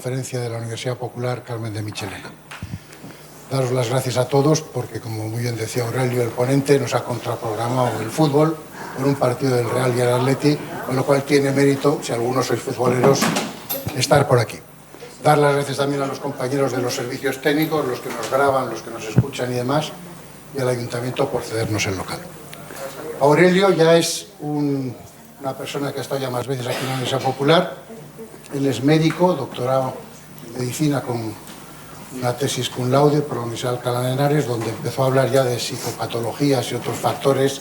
Conferencia de la Universidad Popular Carmen de Michelena. Daros las gracias a todos porque, como muy bien decía Aurelio, el ponente, nos ha contraprogramado el fútbol por un partido del Real y el Atleti, con lo cual tiene mérito, si algunos sois futboleros, estar por aquí. Dar las gracias también a los compañeros de los servicios técnicos, los que nos graban, los que nos escuchan y demás, y al Ayuntamiento por cedernos el local. Aurelio ya es una persona que ha estado ya más veces aquí en la Universidad Popular. Él es médico, doctorado en medicina con una tesis cum laude por la Universidad de Alcalá de Henares, donde empezó a hablar ya de psicopatologías y otros factores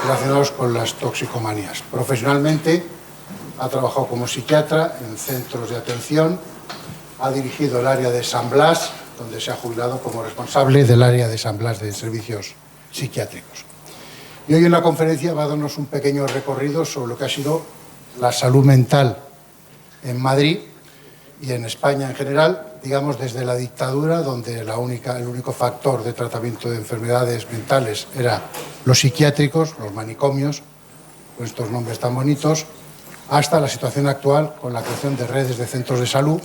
relacionados con las toxicomanías. Profesionalmente ha trabajado como psiquiatra en centros de atención, ha dirigido el área de San Blas, donde se ha jubilado como responsable del área de San Blas de servicios psiquiátricos. Y hoy en la conferencia va a darnos un pequeño recorrido sobre lo que ha sido la salud mental en Madrid y en España en general, digamos desde la dictadura, donde el único factor de tratamiento de enfermedades mentales era los psiquiátricos, los manicomios, con estos nombres tan bonitos, hasta la situación actual con la creación de redes de centros de salud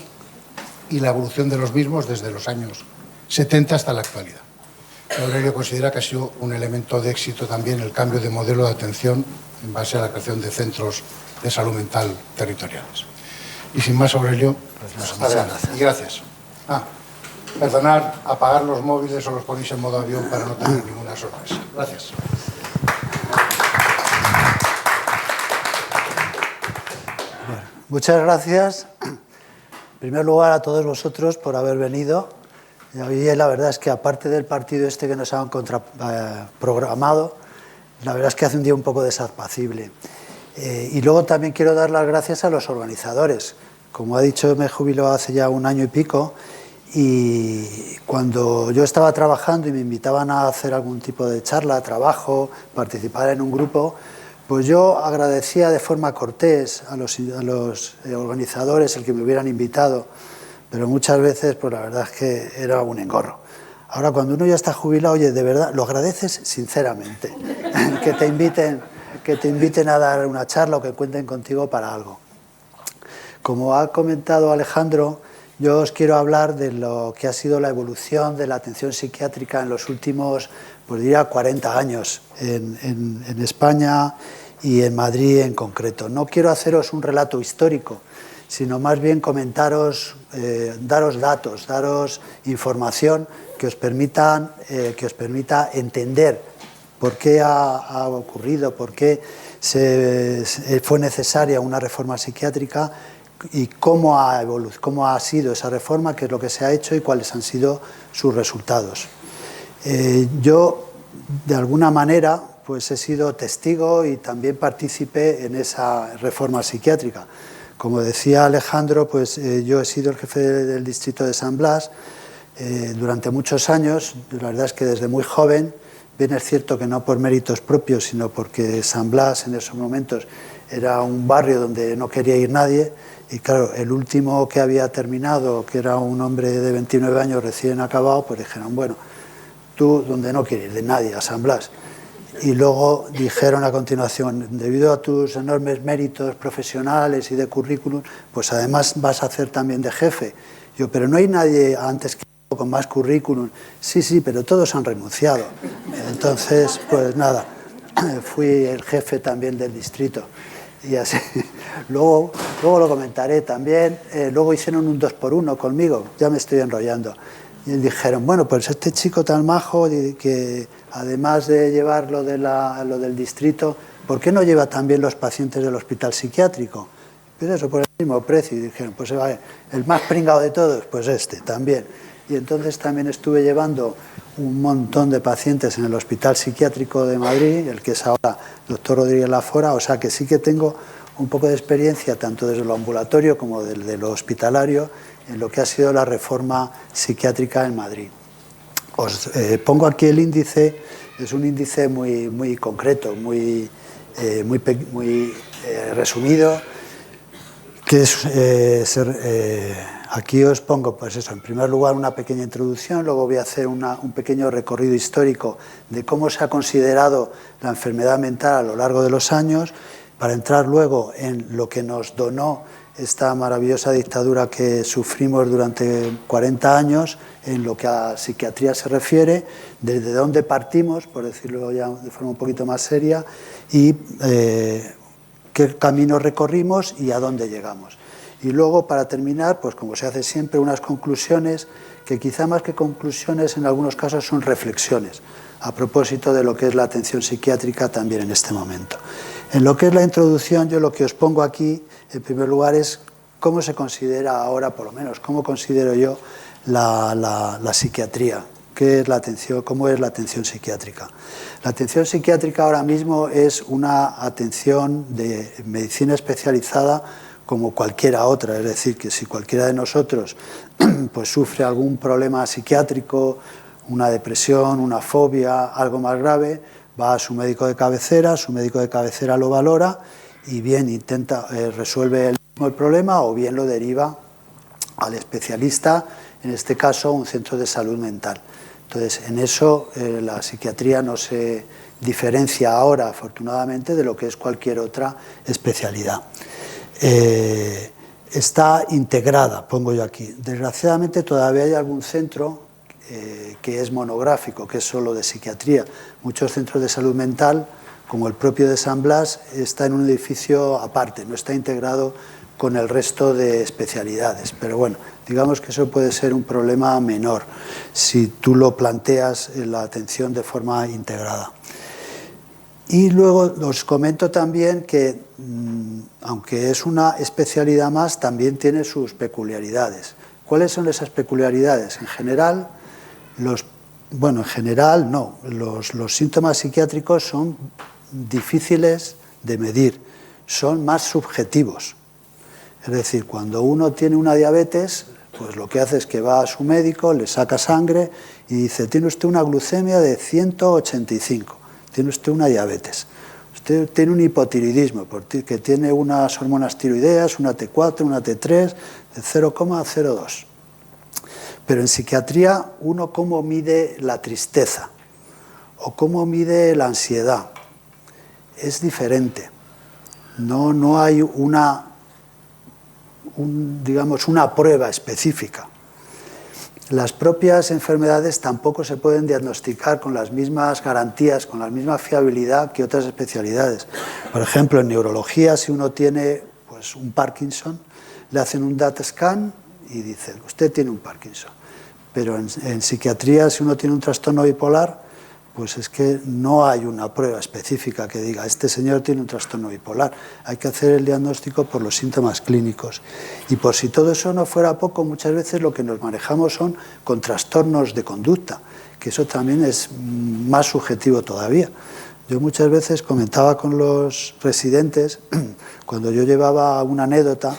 y la evolución de los mismos desde los años 70 hasta la actualidad. Aurelio considera que ha sido un elemento de éxito también el cambio de modelo de atención en base a la creación de centros de salud mental territoriales. Y sin más, Aurelio, gracias. Y gracias. Perdonad, apagar los móviles o los ponéis en modo avión para no tener ninguna sorpresa. Gracias. Bueno, muchas gracias, en primer lugar, a todos vosotros por haber venido. Y la verdad es que, aparte del partido este que nos han programado, la verdad es que hace un día un poco desapacible. Y luego también quiero dar las gracias a los organizadores. Como ha dicho, me jubiló hace ya 1 año y pico, y cuando yo estaba trabajando y me invitaban a hacer algún tipo de charla, trabajo, participar en un grupo, pues yo agradecía de forma cortés a los organizadores el que me hubieran invitado, pero muchas veces pues la verdad es que era un engorro. Ahora, cuando uno ya está jubilado, oye, de verdad, lo agradeces sinceramente, que te inviten a dar una charla o que cuenten contigo para algo. Como ha comentado Alejandro, yo os quiero hablar de lo que ha sido la evolución de la atención psiquiátrica en los últimos, pues diría, 40 años en España y en Madrid en concreto. No quiero haceros un relato histórico, sino más bien comentaros, daros datos, daros información que os permita entender por qué ha ocurrido, por qué fue necesaria una reforma psiquiátrica y cómo ha sido esa reforma, qué es lo que se ha hecho y cuáles han sido sus resultados. Yo, de alguna manera, pues he sido testigo y también partícipe en esa reforma psiquiátrica. Como decía Alejandro, pues yo he sido el jefe del distrito de San Blas durante muchos años. La verdad es que desde muy joven, bien es cierto que no por méritos propios, sino porque San Blas en esos momentos era un barrio donde no quería ir nadie, y claro, el último que había terminado, que era un hombre de 29 años recién acabado, pues dijeron, bueno, tú donde no quieres ir de nadie, a San Blas. Y luego dijeron a continuación, debido a tus enormes méritos profesionales y de currículum, pues además vas a hacer también de jefe. Yo, pero no hay nadie antes que yo con más currículum. Sí, pero todos han renunciado. Entonces, pues nada, fui el jefe también del distrito. Y así, luego lo comentaré también. Luego hicieron un 2x1 conmigo, ya me estoy enrollando. Y dijeron, bueno, pues este chico tan majo, que además de llevar lo del distrito, ¿por qué no lleva también los pacientes del hospital psiquiátrico? Pues eso, por el mismo precio. Y dijeron, pues el más pringado de todos, pues este también. Y entonces también estuve llevando un montón de pacientes en el Hospital Psiquiátrico de Madrid, el que es ahora doctor Rodríguez Lafora, o sea que sí que tengo un poco de experiencia, tanto desde lo ambulatorio como desde lo hospitalario, en lo que ha sido la reforma psiquiátrica en Madrid. Os pongo aquí el índice, es un índice muy concreto, muy resumido, que es aquí os pongo, pues eso, en primer lugar una pequeña introducción, luego voy a hacer un pequeño recorrido histórico de cómo se ha considerado la enfermedad mental a lo largo de los años, para entrar luego en lo que nos donó esta maravillosa dictadura que sufrimos durante 40 años en lo que a psiquiatría se refiere, desde dónde partimos, por decirlo ya de forma un poquito más seria, y qué camino recorrimos y a dónde llegamos. Y luego, para terminar, pues como se hace siempre, unas conclusiones que quizá más que conclusiones en algunos casos son reflexiones a propósito de lo que es la atención psiquiátrica también en este momento. En lo que es la introducción, yo lo que os pongo aquí, en primer lugar, es cómo se considera ahora, por lo menos, cómo considero yo la psiquiatría, qué es la atención, cómo es la atención psiquiátrica. La atención psiquiátrica ahora mismo es una atención de medicina especializada como cualquiera otra, es decir, que si cualquiera de nosotros pues sufre algún problema psiquiátrico, una depresión, una fobia, algo más grave, va a su médico de cabecera lo valora y bien intenta resuelve el problema o bien lo deriva al especialista, en este caso un centro de salud mental. Entonces, en eso la psiquiatría no se diferencia ahora, afortunadamente, de lo que es cualquier otra especialidad. Está integrada, pongo yo aquí. Desgraciadamente todavía hay algún centro que es monográfico, que es solo de psiquiatría. Muchos centros de salud mental, como el propio de San Blas, está en un edificio aparte, no está integrado con el resto de especialidades. Pero bueno, digamos que eso puede ser un problema menor si tú lo planteas en la atención de forma integrada. Y luego os comento también que, aunque es una especialidad más, también tiene sus peculiaridades. ¿Cuáles son esas peculiaridades? En general, los síntomas psiquiátricos son difíciles de medir, son más subjetivos. Es decir, cuando uno tiene una diabetes, pues lo que hace es que va a su médico, le saca sangre y dice, tiene usted una glucemia de 185, tiene usted una diabetes. Usted tiene un hipotiroidismo, que tiene unas hormonas tiroideas, una T4, una T3, de 0,02. Pero en psiquiatría, uno cómo mide la tristeza o cómo mide la ansiedad es diferente. No hay una prueba específica. Las propias enfermedades tampoco se pueden diagnosticar con las mismas garantías, con la misma fiabilidad que otras especialidades. Por ejemplo, en neurología, si uno tiene pues, un Parkinson, le hacen un DAT scan y dicen, usted tiene un Parkinson. Pero en psiquiatría, si uno tiene un trastorno bipolar, pues es que no hay una prueba específica que diga, este señor tiene un trastorno bipolar. Hay que hacer el diagnóstico por los síntomas clínicos. Y por si todo eso no fuera poco, muchas veces lo que nos manejamos son con trastornos de conducta, que eso también es más subjetivo todavía. Yo muchas veces comentaba con los residentes, cuando yo llevaba una anécdota,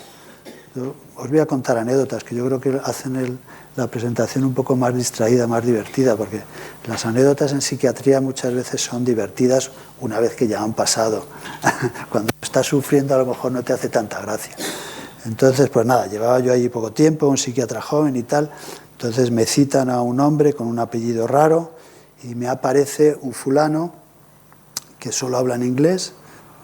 os voy a contar anécdotas que yo creo que hacen la presentación un poco más distraída, más divertida, porque las anécdotas en psiquiatría muchas veces son divertidas una vez que ya han pasado. Cuando estás sufriendo a lo mejor no te hace tanta gracia. Entonces, pues nada, llevaba yo allí poco tiempo, un psiquiatra joven y tal, entonces me citan a un hombre con un apellido raro y me aparece un fulano que solo habla en inglés,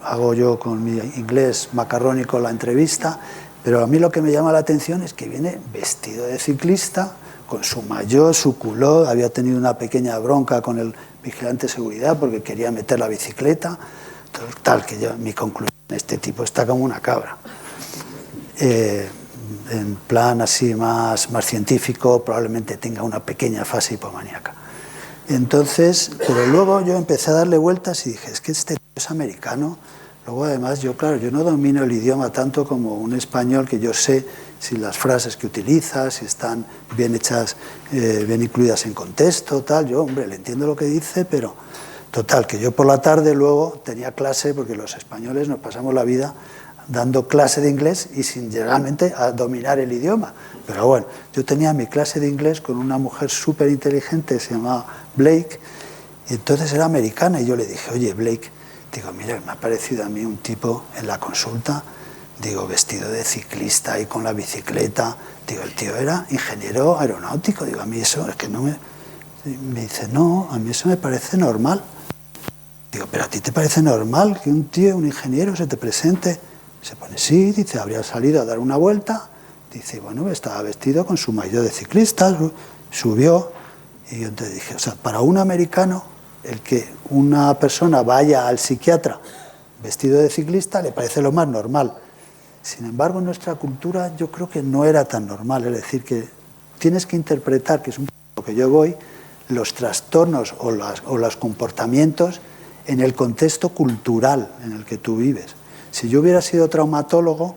hago yo con mi inglés macarrónico la entrevista. Pero a mí lo que me llama la atención es que viene vestido de ciclista, con su maillot, su culot, había tenido una pequeña bronca con el vigilante de seguridad porque quería meter la bicicleta, tal que mi conclusión, este tipo está como una cabra. En plan así más científico, probablemente tenga una pequeña fase hipomaníaca. Entonces, pero luego yo empecé a darle vueltas y dije, es que este tío es americano. Luego, además, yo no domino el idioma tanto como un español, que yo sé si las frases que utiliza, si están bien hechas, bien incluidas en contexto, tal. Yo, hombre, le entiendo lo que dice, pero total, que yo por la tarde luego tenía clase, porque los españoles nos pasamos la vida dando clase de inglés y sin realmente a dominar el idioma. Pero bueno, yo tenía mi clase de inglés con una mujer súper inteligente, se llamaba Blake, y entonces era americana, y yo le dije, oye, Blake, digo, mira, me ha parecido a mí un tipo en la consulta, digo, vestido de ciclista y con la bicicleta. Digo, el tío era ingeniero aeronáutico. Digo, a mí eso es que no me... Me dice, no, a mí eso me parece normal. Digo, pero ¿a ti te parece normal que un tío, un ingeniero, se te presente Se pone, sí, dice, habría salido a dar una vuelta. Dice, bueno, estaba vestido con su maillot de ciclista, subió. Y yo entonces dije, o sea, para un americano, el que una persona vaya al psiquiatra vestido de ciclista le parece lo más normal. Sin embargo, en nuestra cultura yo creo que no era tan normal. Es decir, que tienes que interpretar, que es un poco lo que yo voy, los trastornos o los comportamientos en el contexto cultural en el que tú vives. Si yo hubiera sido traumatólogo,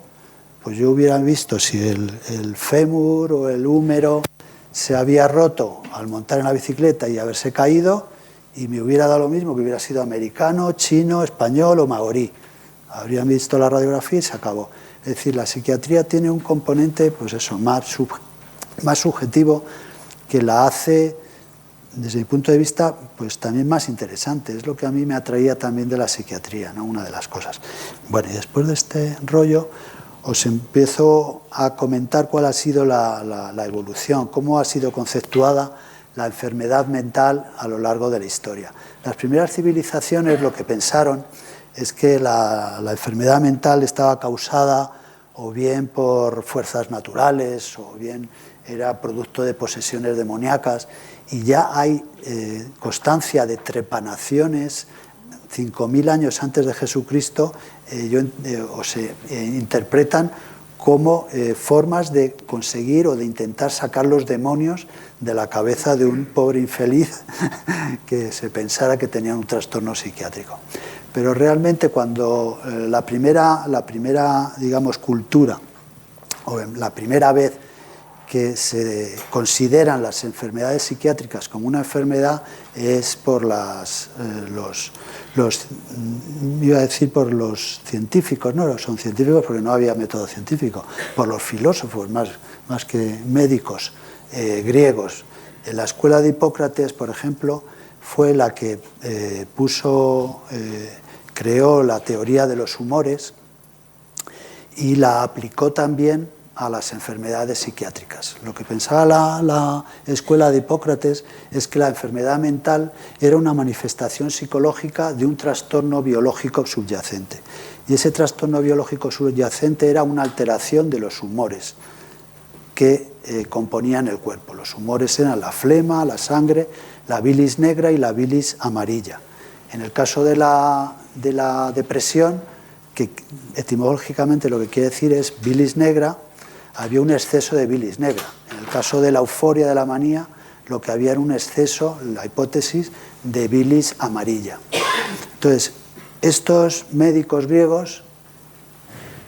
pues yo hubiera visto si el fémur o el húmero se había roto al montar en la bicicleta y haberse caído, y me hubiera dado lo mismo que hubiera sido americano, chino, español o maorí. Habrían visto la radiografía y se acabó. Es decir, la psiquiatría tiene un componente, pues eso, más subjetivo, que la hace, desde mi punto de vista, pues también más interesante. Es lo que a mí me atraía también de la psiquiatría, ¿no? Una de las cosas. Bueno, y después de este rollo, os empiezo a comentar cuál ha sido la evolución, cómo ha sido conceptuada la enfermedad mental a lo largo de la historia. Las primeras civilizaciones lo que pensaron es que la enfermedad mental estaba causada o bien por fuerzas naturales o bien era producto de posesiones demoníacas, y ya hay constancia de trepanaciones 5.000 años antes de Jesucristo, se interpretan como formas de conseguir o de intentar sacar los demonios de la cabeza de un pobre infeliz que se pensara que tenía un trastorno psiquiátrico. Pero realmente cuando la primera, digamos, cultura, o la primera vez que se consideran las enfermedades psiquiátricas como una enfermedad, es por por los científicos, no son científicos porque no había método científico, por los filósofos más que médicos griegos. En la escuela de Hipócrates, por ejemplo, fue la que creó la teoría de los humores y la aplicó también a las enfermedades psiquiátricas. Lo que pensaba la escuela de Hipócrates es que la enfermedad mental era una manifestación psicológica de un trastorno biológico subyacente. Y ese trastorno biológico subyacente era una alteración de los humores que componían el cuerpo. Los humores eran la flema, la sangre, la bilis negra y la bilis amarilla. En el caso de la depresión, que etimológicamente lo que quiere decir es bilis negra, había un exceso de bilis negra. En el caso de la euforia, de la manía, lo que había era un exceso, la hipótesis, de bilis amarilla. Entonces, estos médicos griegos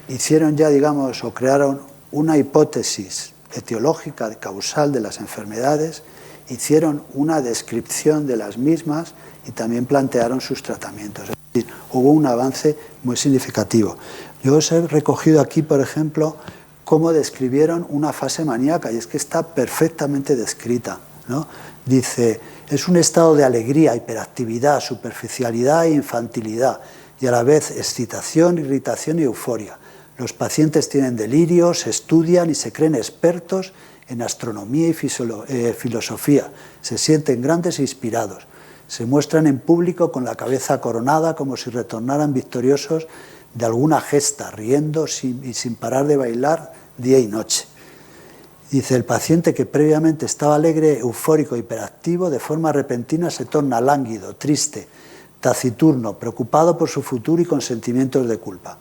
hicieron ya, digamos, o crearon una hipótesis etiológica, causal de las enfermedades, hicieron una descripción de las mismas y también plantearon sus tratamientos. Es decir, hubo un avance muy significativo. Yo os he recogido aquí, por ejemplo, cómo describieron una fase maníaca, y es que está perfectamente descrita, ¿no? Dice, es un estado de alegría, hiperactividad, superficialidad e infantilidad, y a la vez excitación, irritación y euforia. Los pacientes tienen delirios, estudian y se creen expertos en astronomía y filosofía, se sienten grandes e inspirados, se muestran en público con la cabeza coronada como si retornaran victoriosos de alguna gesta, riendo y sin parar de bailar día y noche. Dice, el paciente que previamente estaba alegre, eufórico, hiperactivo, de forma repentina se torna lánguido, triste, taciturno, preocupado por su futuro y con sentimientos de culpa.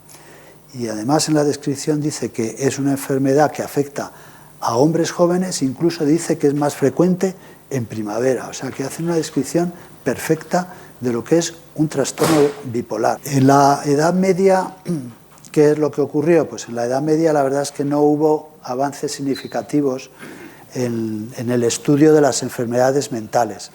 Y además en la descripción dice que es una enfermedad que afecta a hombres jóvenes, incluso dice que es más frecuente en primavera, o sea que hace una descripción perfecta de lo que es un trastorno bipolar. En la Edad Media, ¿qué es lo que ocurrió? Pues en la Edad Media la verdad es que no hubo avances significativos en el estudio de las enfermedades mentales.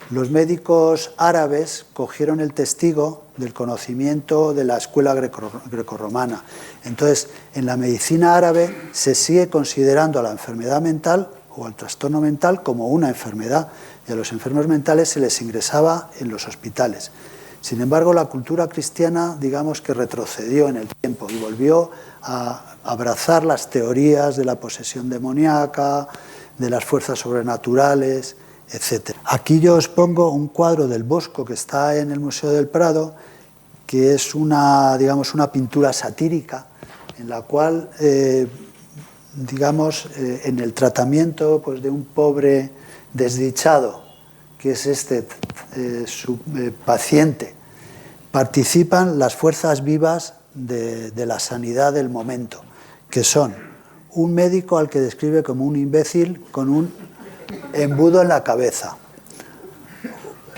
Los médicos árabes cogieron el testigo del conocimiento de la escuela grecorromana. Entonces, en la medicina árabe se sigue considerando a la enfermedad mental o al trastorno mental como una enfermedad, y a los enfermos mentales se les ingresaba en los hospitales. Sin embargo, la cultura cristiana, digamos que retrocedió en el tiempo y volvió a abrazar las teorías de la posesión demoníaca, de las fuerzas sobrenaturales, etc. Aquí yo os pongo un cuadro del Bosco que está en el Museo del Prado, que es una pintura satírica en la cual, digamos, en el tratamiento pues, de un pobre desdichado, que es su paciente, participan las fuerzas vivas de la sanidad del momento, que son un médico al que describe como un imbécil con un embudo en la cabeza,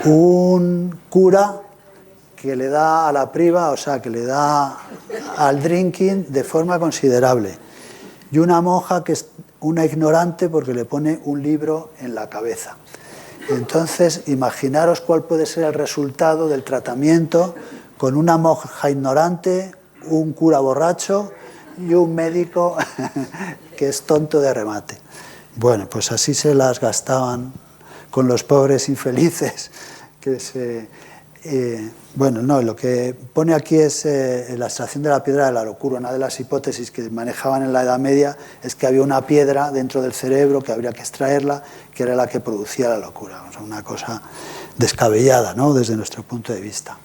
un cura que le da a la priva, o sea, que le da al drinking de forma considerable, y una monja que es una ignorante porque le pone un libro en la cabeza. Entonces, imaginaros cuál puede ser el resultado del tratamiento con una monja ignorante, un cura borracho y un médico que es tonto de remate. Bueno, pues así se las gastaban con los pobres infelices que bueno, no, lo que pone aquí es la extracción de la piedra de la locura. Una de las hipótesis que manejaban en la Edad Media es que había una piedra dentro del cerebro que habría que extraerla, que era la que producía la locura. O sea, una cosa descabellada, ¿no?, desde nuestro punto de vista.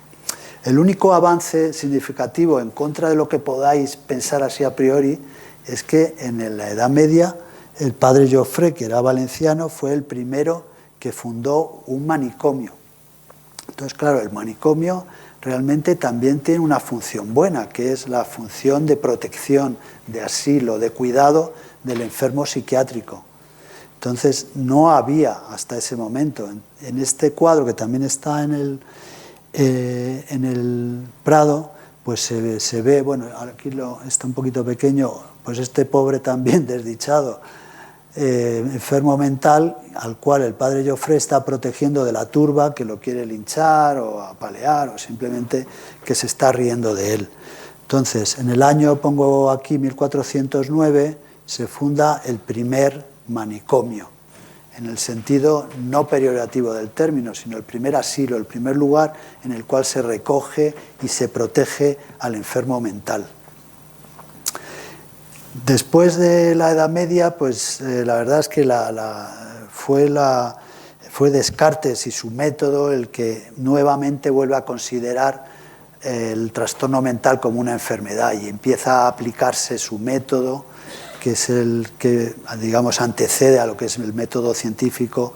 El único avance significativo en contra de lo que podáis pensar así a priori es que en la Edad Media el padre Jofré, que era valenciano, fue el primero que fundó un manicomio. Entonces, claro, el manicomio realmente también tiene una función buena, que es la función de protección, de asilo, de cuidado del enfermo psiquiátrico. Entonces, no había hasta ese momento, en este cuadro que también está en el Prado, pues se ve, bueno, aquí está un poquito pequeño, pues este pobre también desdichado, enfermo mental, al cual el padre Jofré está protegiendo de la turba que lo quiere linchar o apalear o simplemente que se está riendo de él. Entonces, en el año, pongo aquí 1409, se funda el primer manicomio, en el sentido no peyorativo del término, sino el primer asilo, el primer lugar en el cual se recoge y se protege al enfermo mental. Después de la Edad Media, pues la verdad es que fue Descartes y su método el que nuevamente vuelve a considerar el trastorno mental como una enfermedad y empieza a aplicarse su método, que es el que, digamos, antecede a lo que es el método científico,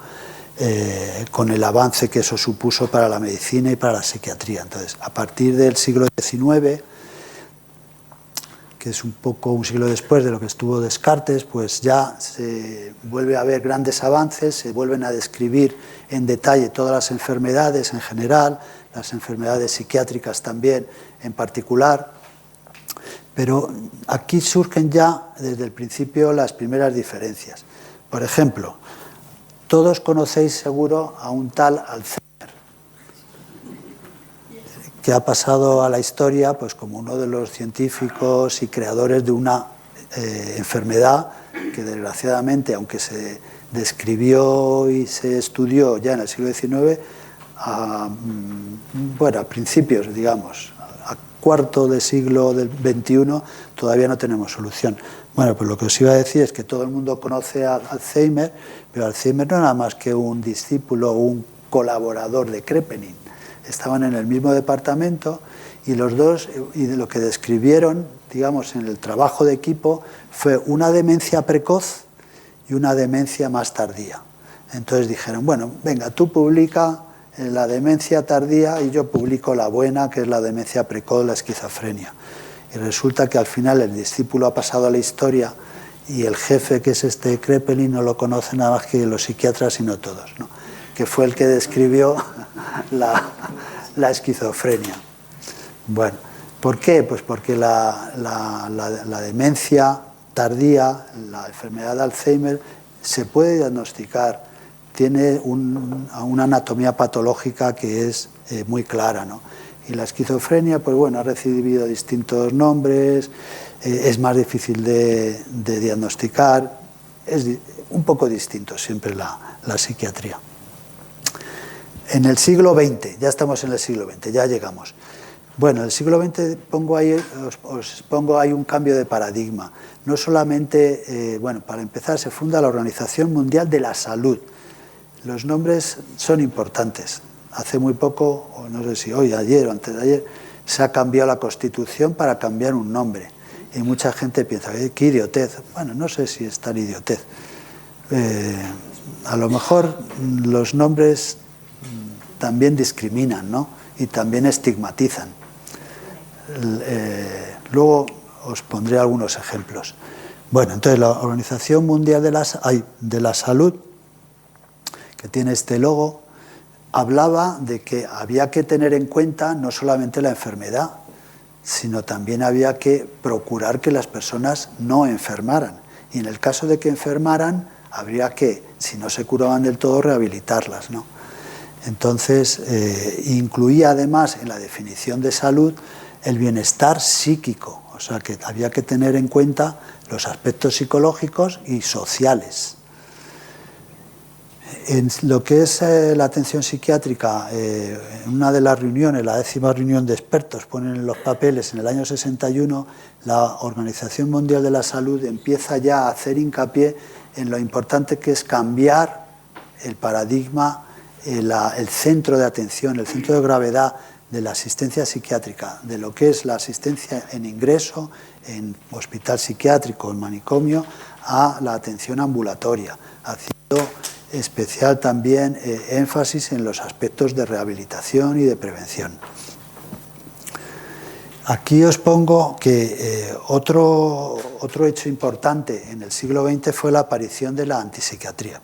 con el avance que eso supuso para la medicina y para la psiquiatría. Entonces, a partir del siglo XIX, que es un poco un siglo después de lo que estuvo Descartes, pues ya se vuelve a ver grandes avances, se vuelven a describir en detalle todas las enfermedades en general, las enfermedades psiquiátricas también en particular, pero aquí surgen ya desde el principio las primeras diferencias. Por ejemplo, todos conocéis seguro a un tal Alzheimer, que ha pasado a la historia pues, como uno de los científicos y creadores de una enfermedad que desgraciadamente, aunque se describió y se estudió ya en el siglo XIX, a principios, digamos, a cuarto de siglo del XXI, todavía no tenemos solución. Bueno, pues lo que os iba a decir es que todo el mundo conoce a Alzheimer, pero Alzheimer no era más que un discípulo o un colaborador de Kraepelin. Estaban en el mismo departamento y los dos, y de lo que describieron, digamos, en el trabajo de equipo, fue una demencia precoz y una demencia más tardía. Entonces dijeron, bueno, venga, tú publica la demencia tardía y yo publico la buena, que es la demencia precoz, la esquizofrenia. Y resulta que al final el discípulo ha pasado a la historia y el jefe, que es este Kraepelin, no lo conoce nada más que los psiquiatras y no todos, ¿no?, que fue el que describió la esquizofrenia. Bueno, ¿por qué? Pues porque la demencia tardía, la enfermedad de Alzheimer, se puede diagnosticar, tiene una anatomía patológica que es muy clara, ¿no? Y la esquizofrenia, pues bueno, ha recibido distintos nombres, es más difícil de diagnosticar, es un poco distinto siempre la psiquiatría. En el siglo XX, ya estamos en el siglo XX, ya llegamos. Bueno, en el siglo XX os pongo ahí un cambio de paradigma. No solamente, para empezar, se funda la Organización Mundial de la Salud. Los nombres son importantes. Hace muy poco, o no sé si hoy, ayer o antes de ayer, se ha cambiado la Constitución para cambiar un nombre. y mucha gente piensa, qué idiotez. Bueno, no sé si es tan idiotez. A lo mejor los nombres también discriminan, ¿no? Y también estigmatizan. Luego os pondré algunos ejemplos. Bueno, entonces la Organización Mundial de la Salud, que tiene este logo, hablaba de que había que tener en cuenta no solamente la enfermedad, sino también había que procurar que las personas no enfermaran. Y en el caso de que enfermaran, habría que, si no se curaban del todo, rehabilitarlas, ¿no? Entonces, incluía además en la definición de salud el bienestar psíquico, o sea que había que tener en cuenta los aspectos psicológicos y sociales. En lo que es la atención psiquiátrica, en una de las reuniones, la 10ª reunión de expertos, ponen en los papeles en el año 61, la Organización Mundial de la Salud empieza ya a hacer hincapié en lo importante que es cambiar el paradigma, el centro de atención, el centro de gravedad de la asistencia psiquiátrica, de lo que es la asistencia en ingreso, en hospital psiquiátrico, en manicomio, a la atención ambulatoria, haciendo especial también énfasis en los aspectos de rehabilitación y de prevención. Aquí os pongo que otro hecho importante en el siglo XX fue la aparición de la antipsiquiatría.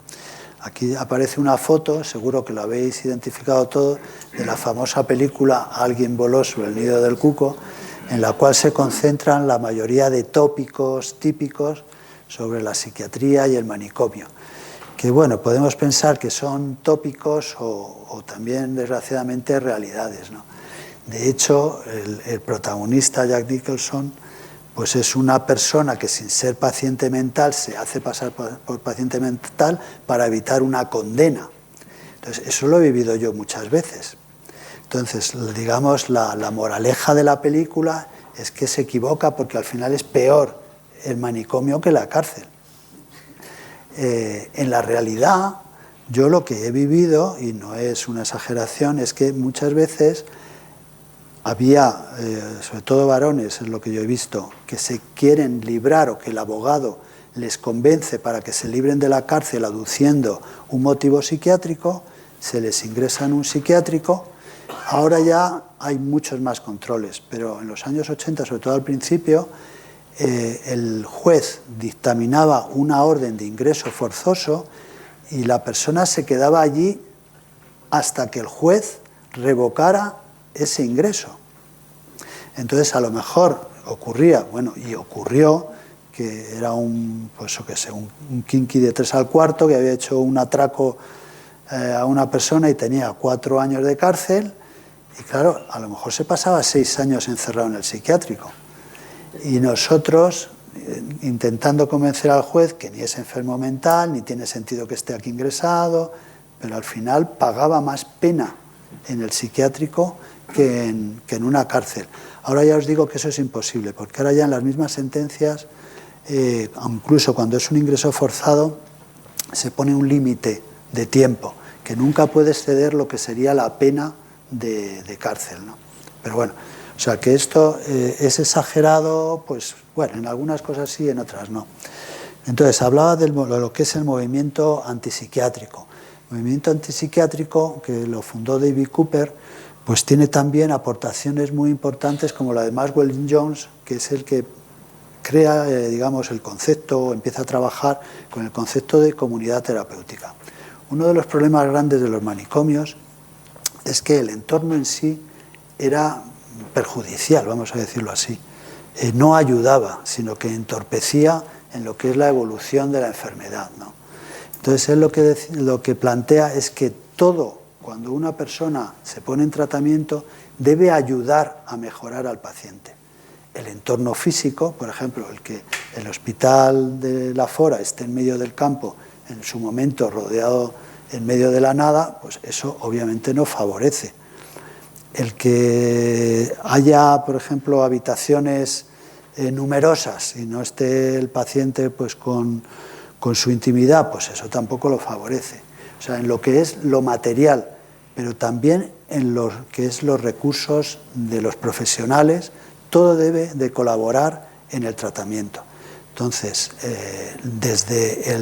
Aquí aparece una foto, seguro que lo habéis identificado todo, de la famosa película Alguien voló sobre el nido del cuco, en la cual se concentran la mayoría de tópicos típicos sobre la psiquiatría y el manicomio. Que bueno, podemos pensar que son tópicos o también desgraciadamente realidades, ¿no? De hecho, el protagonista, Jack Nicholson, pues es una persona que sin ser paciente mental se hace pasar por paciente mental para evitar una condena. Entonces, eso lo he vivido yo muchas veces. Entonces, digamos, la moraleja de la película es que se equivoca porque al final es peor el manicomio que la cárcel. En la realidad, yo lo que he vivido, y no es una exageración, es que muchas veces había, sobre todo varones, es lo que yo he visto, que se quieren librar o que el abogado les convence para que se libren de la cárcel aduciendo un motivo psiquiátrico, se les ingresa en un psiquiátrico. Ahora ya hay muchos más controles, pero en los años 80, sobre todo al principio, el juez dictaminaba una orden de ingreso forzoso y la persona se quedaba allí hasta que el juez revocara ese ingreso. Entonces, a lo mejor ocurría, bueno, y ocurrió, que era un kinky de 3 al cuarto que había hecho un atraco a una persona y tenía 4 años de cárcel, y claro, a lo mejor se pasaba 6 años encerrado en el psiquiátrico. Y nosotros, intentando convencer al juez que ni es enfermo mental, ni tiene sentido que esté aquí ingresado, pero al final pagaba más pena en el psiquiátrico que en una cárcel. Ahora ya os digo que eso es imposible, porque ahora ya en las mismas sentencias, incluso cuando es un ingreso forzado, se pone un límite de tiempo, que nunca puede exceder lo que sería la pena de cárcel, ¿no? Pero bueno, o sea que esto es exagerado, pues bueno, en algunas cosas sí, en otras no. Entonces, hablaba de lo que es el movimiento antipsiquiátrico. El movimiento antipsiquiátrico, que lo fundó David Cooper, pues tiene también aportaciones muy importantes como la de Maxwell Jones, que es el que crea, digamos, el concepto, empieza a trabajar con el concepto de comunidad terapéutica. Uno de los problemas grandes de los manicomios es que el entorno en sí era perjudicial, vamos a decirlo así. No ayudaba, sino que entorpecía en lo que es la evolución de la enfermedad, ¿no? Entonces, él lo que plantea es que todo, cuando una persona se pone en tratamiento, debe ayudar a mejorar al paciente. El entorno físico, por ejemplo, el hospital de la Fora esté en medio del campo, en su momento rodeado en medio de la nada, pues eso obviamente no favorece. El que haya, por ejemplo, habitaciones numerosas y no esté el paciente pues con su intimidad, pues eso tampoco lo favorece. O sea, en lo que es lo material, pero también en lo que es los recursos de los profesionales, todo debe de colaborar en el tratamiento. Entonces, desde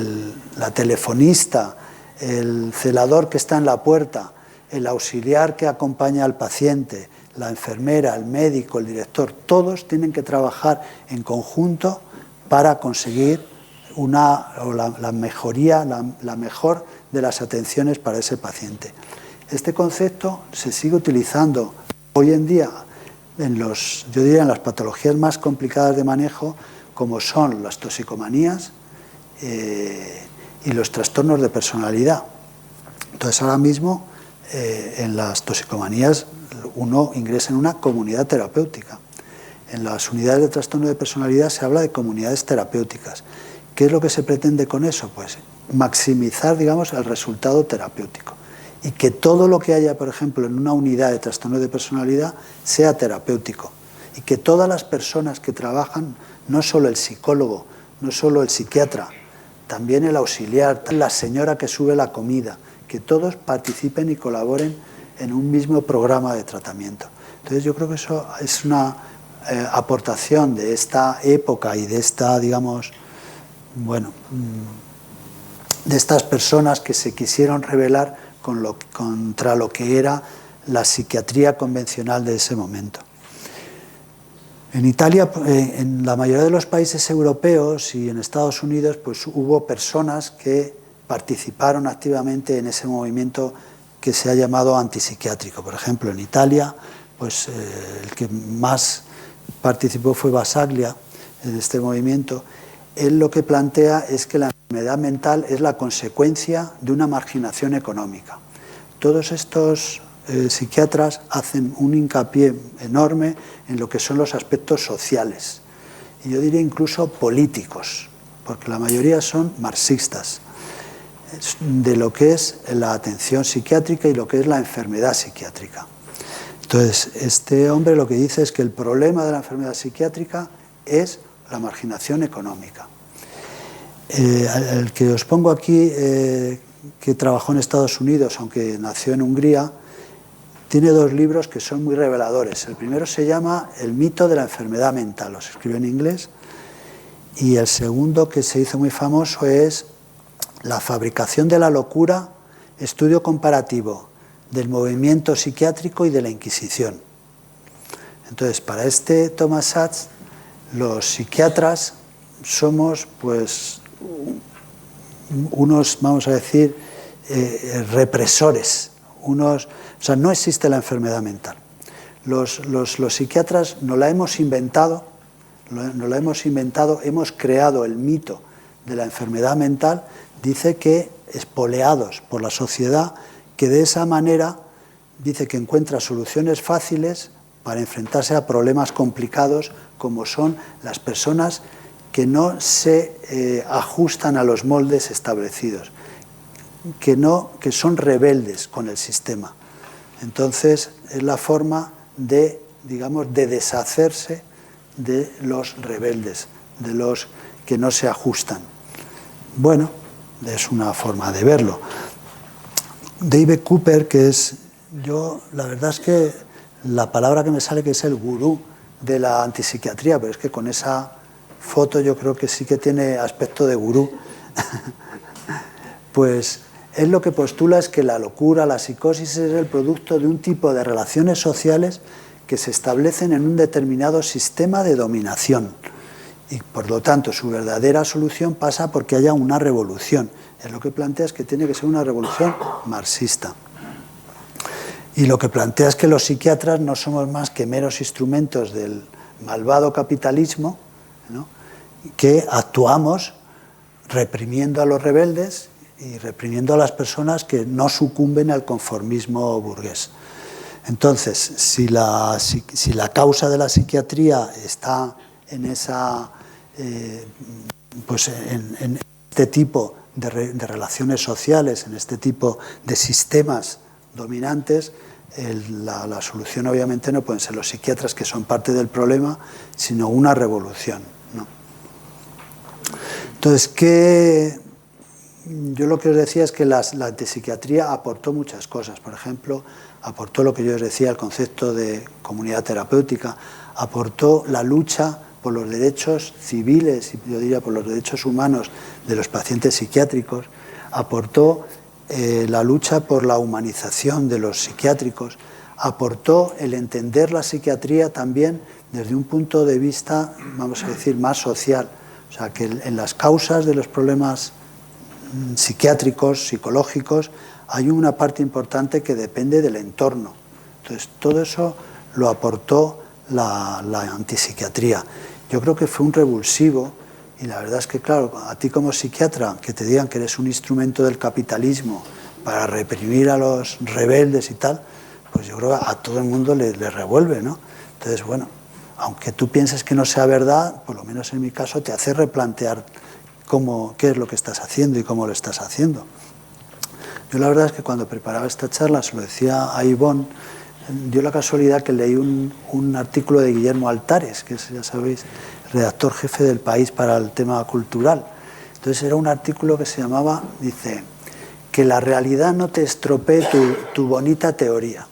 la telefonista, el celador que está en la puerta, el auxiliar que acompaña al paciente, la enfermera, el médico, el director, todos tienen que trabajar en conjunto para conseguir la mejoría, la mejor de las atenciones para ese paciente. Este concepto se sigue utilizando hoy en día yo diría en las patologías más complicadas de manejo, como son las toxicomanías y los trastornos de personalidad. Entonces, ahora mismo, en las toxicomanías, uno ingresa en una comunidad terapéutica. En las unidades de trastorno de personalidad se habla de comunidades terapéuticas. ¿Qué es lo que se pretende con eso? Pues maximizar, digamos, el resultado terapéutico. Y que todo lo que haya, por ejemplo, en una unidad de trastorno de personalidad sea terapéutico. Y que todas las personas que trabajan, no solo el psicólogo, no solo el psiquiatra, también el auxiliar, la señora que sube la comida, que todos participen y colaboren en un mismo programa de tratamiento. Entonces yo creo que eso es una aportación de esta época y de esta, digamos, bueno, de estas personas que se quisieron rebelar contra lo que era la psiquiatría convencional de ese momento. En Italia, en la mayoría de los países europeos y en Estados Unidos, pues hubo personas que participaron activamente en ese movimiento que se ha llamado antipsiquiátrico. Por ejemplo, en Italia, pues el que más participó fue Basaglia en este movimiento. Él lo que plantea es que la enfermedad mental es la consecuencia de una marginación económica. Todos estos psiquiatras hacen un hincapié enorme en lo que son los aspectos sociales, y yo diría incluso políticos, porque la mayoría son marxistas, de lo que es la atención psiquiátrica y lo que es la enfermedad psiquiátrica. Entonces, este hombre lo que dice es que el problema de la enfermedad psiquiátrica es la marginación económica. El que os pongo aquí, que trabajó en Estados Unidos, aunque nació en Hungría, tiene dos libros que son muy reveladores. El primero se llama El mito de la enfermedad mental, lo escribe en inglés, y el segundo, que se hizo muy famoso, es La fabricación de la locura, estudio comparativo del movimiento psiquiátrico y de la Inquisición. Entonces, para este Thomas Szasz, los psiquiatras somos, pues, unos, vamos a decir, represores, o sea, no existe la enfermedad mental. Los psiquiatras nos la hemos inventado, hemos creado el mito de la enfermedad mental, dice que espoleados por la sociedad, que de esa manera dice que encuentra soluciones fáciles para enfrentarse a problemas complicados, como son las personas que no se ajustan a los moldes establecidos, que son rebeldes con el sistema. Entonces, es la forma de, digamos, de deshacerse de los rebeldes, de los que no se ajustan. Bueno, es una forma de verlo. David Cooper, que es, la verdad es que la palabra que me sale que es el gurú de la antipsiquiatría, pero es que con esa foto yo creo que sí que tiene aspecto de gurú. Pues él lo que postula es que la locura, la psicosis, es el producto de un tipo de relaciones sociales que se establecen en un determinado sistema de dominación. Y por lo tanto su verdadera solución pasa porque haya una revolución. Él lo que plantea es que tiene que ser una revolución marxista. Y lo que plantea es que los psiquiatras no somos más que meros instrumentos del malvado capitalismo, ¿no?, que actuamos reprimiendo a los rebeldes y reprimiendo a las personas que no sucumben al conformismo burgués. Entonces, si la causa de la psiquiatría está en en este tipo de relaciones sociales, en este tipo de sistemas dominantes, la solución obviamente no pueden ser los psiquiatras, que son parte del problema, sino una revolución, ¿no? Entonces, yo lo que os decía es que la antipsiquiatría aportó muchas cosas. Por ejemplo, aportó lo que yo os decía, el concepto de comunidad terapéutica, aportó la lucha por los derechos civiles y yo diría por los derechos humanos de los pacientes psiquiátricos, aportó la lucha por la humanización de los psiquiátricos, aportó el entender la psiquiatría también desde un punto de vista, vamos a decir, más social. O sea, que en las causas de los problemas psiquiátricos, psicológicos, hay una parte importante que depende del entorno. Entonces, todo eso lo aportó la antipsiquiatría. Yo creo que fue un revulsivo y la verdad es que, claro, a ti como psiquiatra, que te digan que eres un instrumento del capitalismo para reprimir a los rebeldes y tal, pues yo creo que a todo el mundo le revuelve, ¿no? Entonces, bueno, aunque tú pienses que no sea verdad, por lo menos en mi caso te hace replantear qué es lo que estás haciendo y cómo lo estás haciendo. Yo la verdad es que cuando preparaba esta charla, se lo decía a Ivonne, dio la casualidad que leí un artículo de Guillermo Altares, que es, ya sabéis, redactor jefe del País para el tema cultural. Entonces era un artículo que se llamaba, dice, que la realidad no te estropee tu bonita teoría.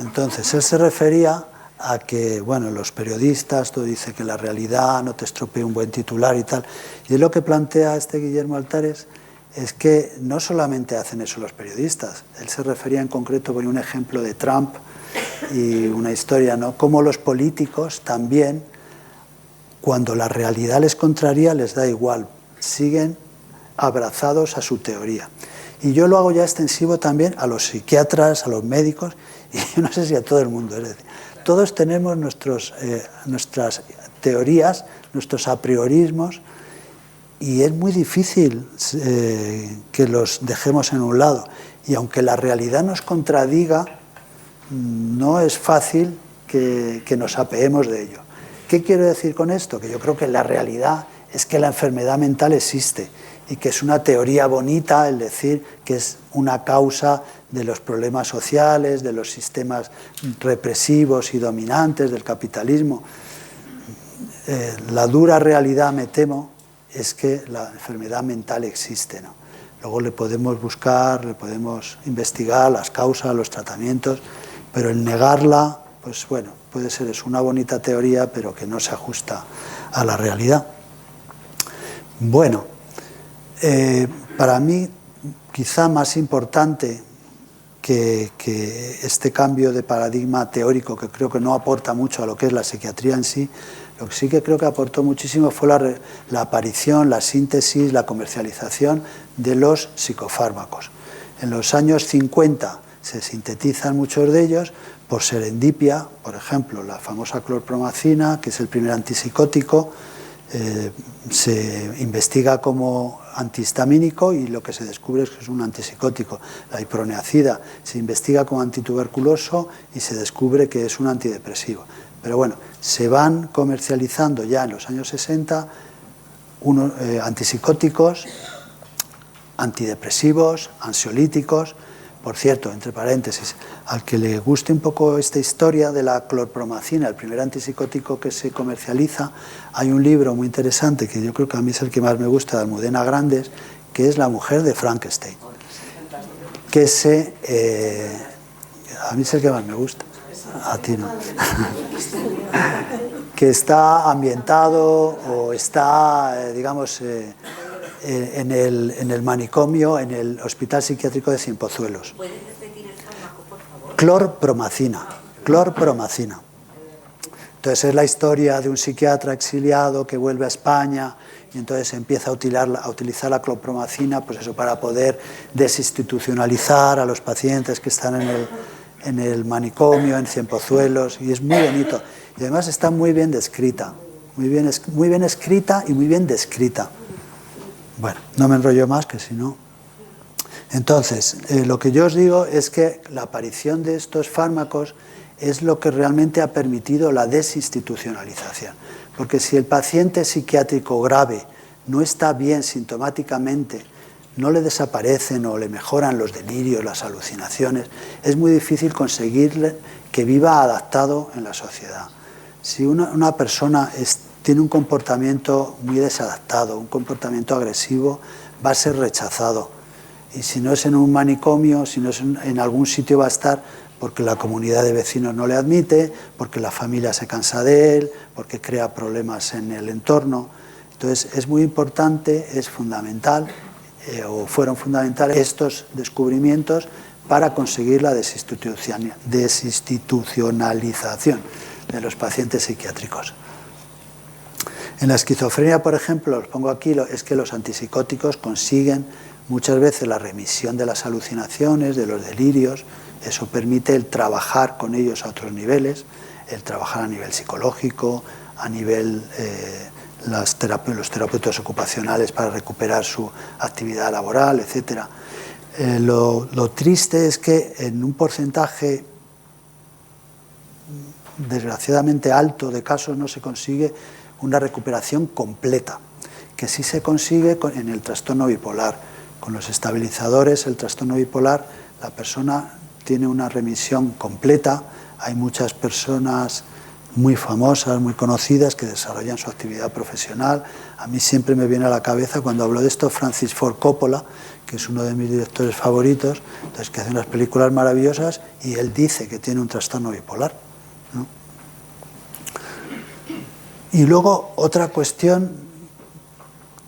Entonces él se refería a que, bueno, los periodistas, todo dice que la realidad no te estropee un buen titular y tal. Y es lo que plantea este Guillermo Altares, es que no solamente hacen eso los periodistas. Él se refería en concreto, ponía un ejemplo de Trump y una historia, ¿no? Cómo los políticos también, cuando la realidad les contraría, les da igual, siguen abrazados a su teoría. Y yo lo hago ya extensivo también a los psiquiatras, a los médicos, y yo no sé si a todo el mundo. Es decir, todos tenemos nuestras teorías, nuestros apriorismos, y es muy difícil que los dejemos en un lado. Y aunque la realidad nos contradiga, no es fácil que nos apeemos de ello. ¿Qué quiero decir con esto? Que yo creo que la realidad es que la enfermedad mental existe y que es una teoría bonita el decir que es una causa de los problemas sociales, de los sistemas represivos y dominantes del capitalismo. La dura realidad, me temo, es que la enfermedad mental existe, ¿no? Luego le podemos buscar, le podemos investigar las causas, los tratamientos, pero el negarla, pues bueno, puede ser es una bonita teoría, pero que no se ajusta a la realidad. Bueno, para mí quizá más importante que este cambio de paradigma teórico, que creo que no aporta mucho a lo que es la psiquiatría en sí, lo que sí que creo que aportó muchísimo fue la aparición, la síntesis, la comercialización de los psicofármacos. En los años 50 se sintetizan muchos de ellos por serendipia, por ejemplo, la famosa clorpromacina, que es el primer antipsicótico, se investiga como antihistamínico y lo que se descubre es que es un antipsicótico. La iproneacida se investiga como antituberculoso y se descubre que es un antidepresivo. Pero bueno, se van comercializando ya en los años 60 antipsicóticos, antidepresivos, ansiolíticos. Por cierto, entre paréntesis, al que le guste un poco esta historia de la clorpromacina, el primer antipsicótico que se comercializa, hay un libro muy interesante que yo creo que a mí es el que más me gusta, de Almudena Grandes, que es La mujer de Frankenstein. Que a mí es el que más me gusta, a ti no. Que está ambientado o está, digamos, en el manicomio, en el Hospital Psiquiátrico de Cienpozuelos. ¿Puedes repetir el fármaco, por favor? Clorpromacina. Clorpromacina. Entonces es la historia de un psiquiatra exiliado que vuelve a España y entonces empieza a utilizar la clorpromacina, pues eso, para poder desinstitucionalizar a los pacientes que están en el manicomio, en Cienpozuelos, y es muy bonito. Y además está muy bien descrita, muy bien escrita y muy bien descrita. Bueno, no me enrollo más, que si no... Entonces, lo que yo os digo es que la aparición de estos fármacos es lo que realmente ha permitido la desinstitucionalización. Porque si el paciente psiquiátrico grave no está bien sintomáticamente, no le desaparecen o le mejoran los delirios, las alucinaciones, es muy difícil conseguirle que viva adaptado en la sociedad. Si una persona tiene un comportamiento muy desadaptado, un comportamiento agresivo, va a ser rechazado. Y si no es en un manicomio, si no es en algún sitio va a estar porque la comunidad de vecinos no le admite, porque la familia se cansa de él, porque crea problemas en el entorno. Entonces es muy importante, es fundamental, o fueron fundamentales estos descubrimientos para conseguir la desinstitucionalización de los pacientes psiquiátricos. En la esquizofrenia, por ejemplo, os pongo aquí, es que los antipsicóticos consiguen muchas veces la remisión de las alucinaciones, de los delirios. Eso permite el trabajar con ellos a otros niveles, el trabajar a nivel psicológico, a nivel los terapeutas ocupacionales para recuperar su actividad laboral, etc. Lo triste es que en un porcentaje desgraciadamente alto de casos no se consigue una recuperación completa, que sí se consigue en el trastorno bipolar. Con los estabilizadores, el trastorno bipolar, la persona tiene una remisión completa. Hay muchas personas muy famosas, muy conocidas, que desarrollan su actividad profesional. A mí siempre me viene a la cabeza, cuando hablo de esto, Francis Ford Coppola, que es uno de mis directores favoritos, entonces, que hace unas películas maravillosas, y él dice que tiene un trastorno bipolar, ¿no? Y luego otra cuestión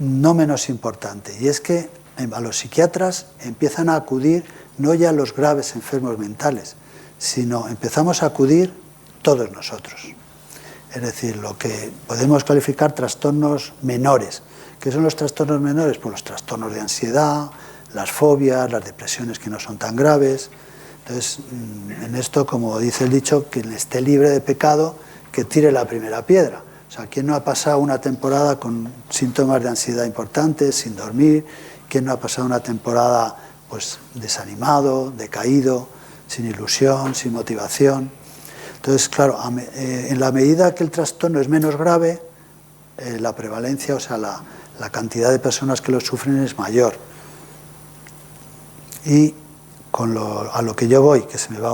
no menos importante, y es que a los psiquiatras empiezan a acudir no ya los graves enfermos mentales, sino empezamos a acudir todos nosotros. Es decir, lo que podemos calificar trastornos menores. ¿Qué son los trastornos menores? Pues los trastornos de ansiedad, las fobias, las depresiones que no son tan graves. Entonces, en esto, como dice el dicho, quien esté libre de pecado, que tire la primera piedra. O sea, ¿quién no ha pasado una temporada con síntomas de ansiedad importantes, sin dormir? ¿Quién no ha pasado una temporada pues desanimado, decaído, sin ilusión, sin motivación? Entonces, claro, en la medida que el trastorno es menos grave, la prevalencia, o sea, la cantidad de personas que lo sufren es mayor. Y a lo que yo voy, que se me va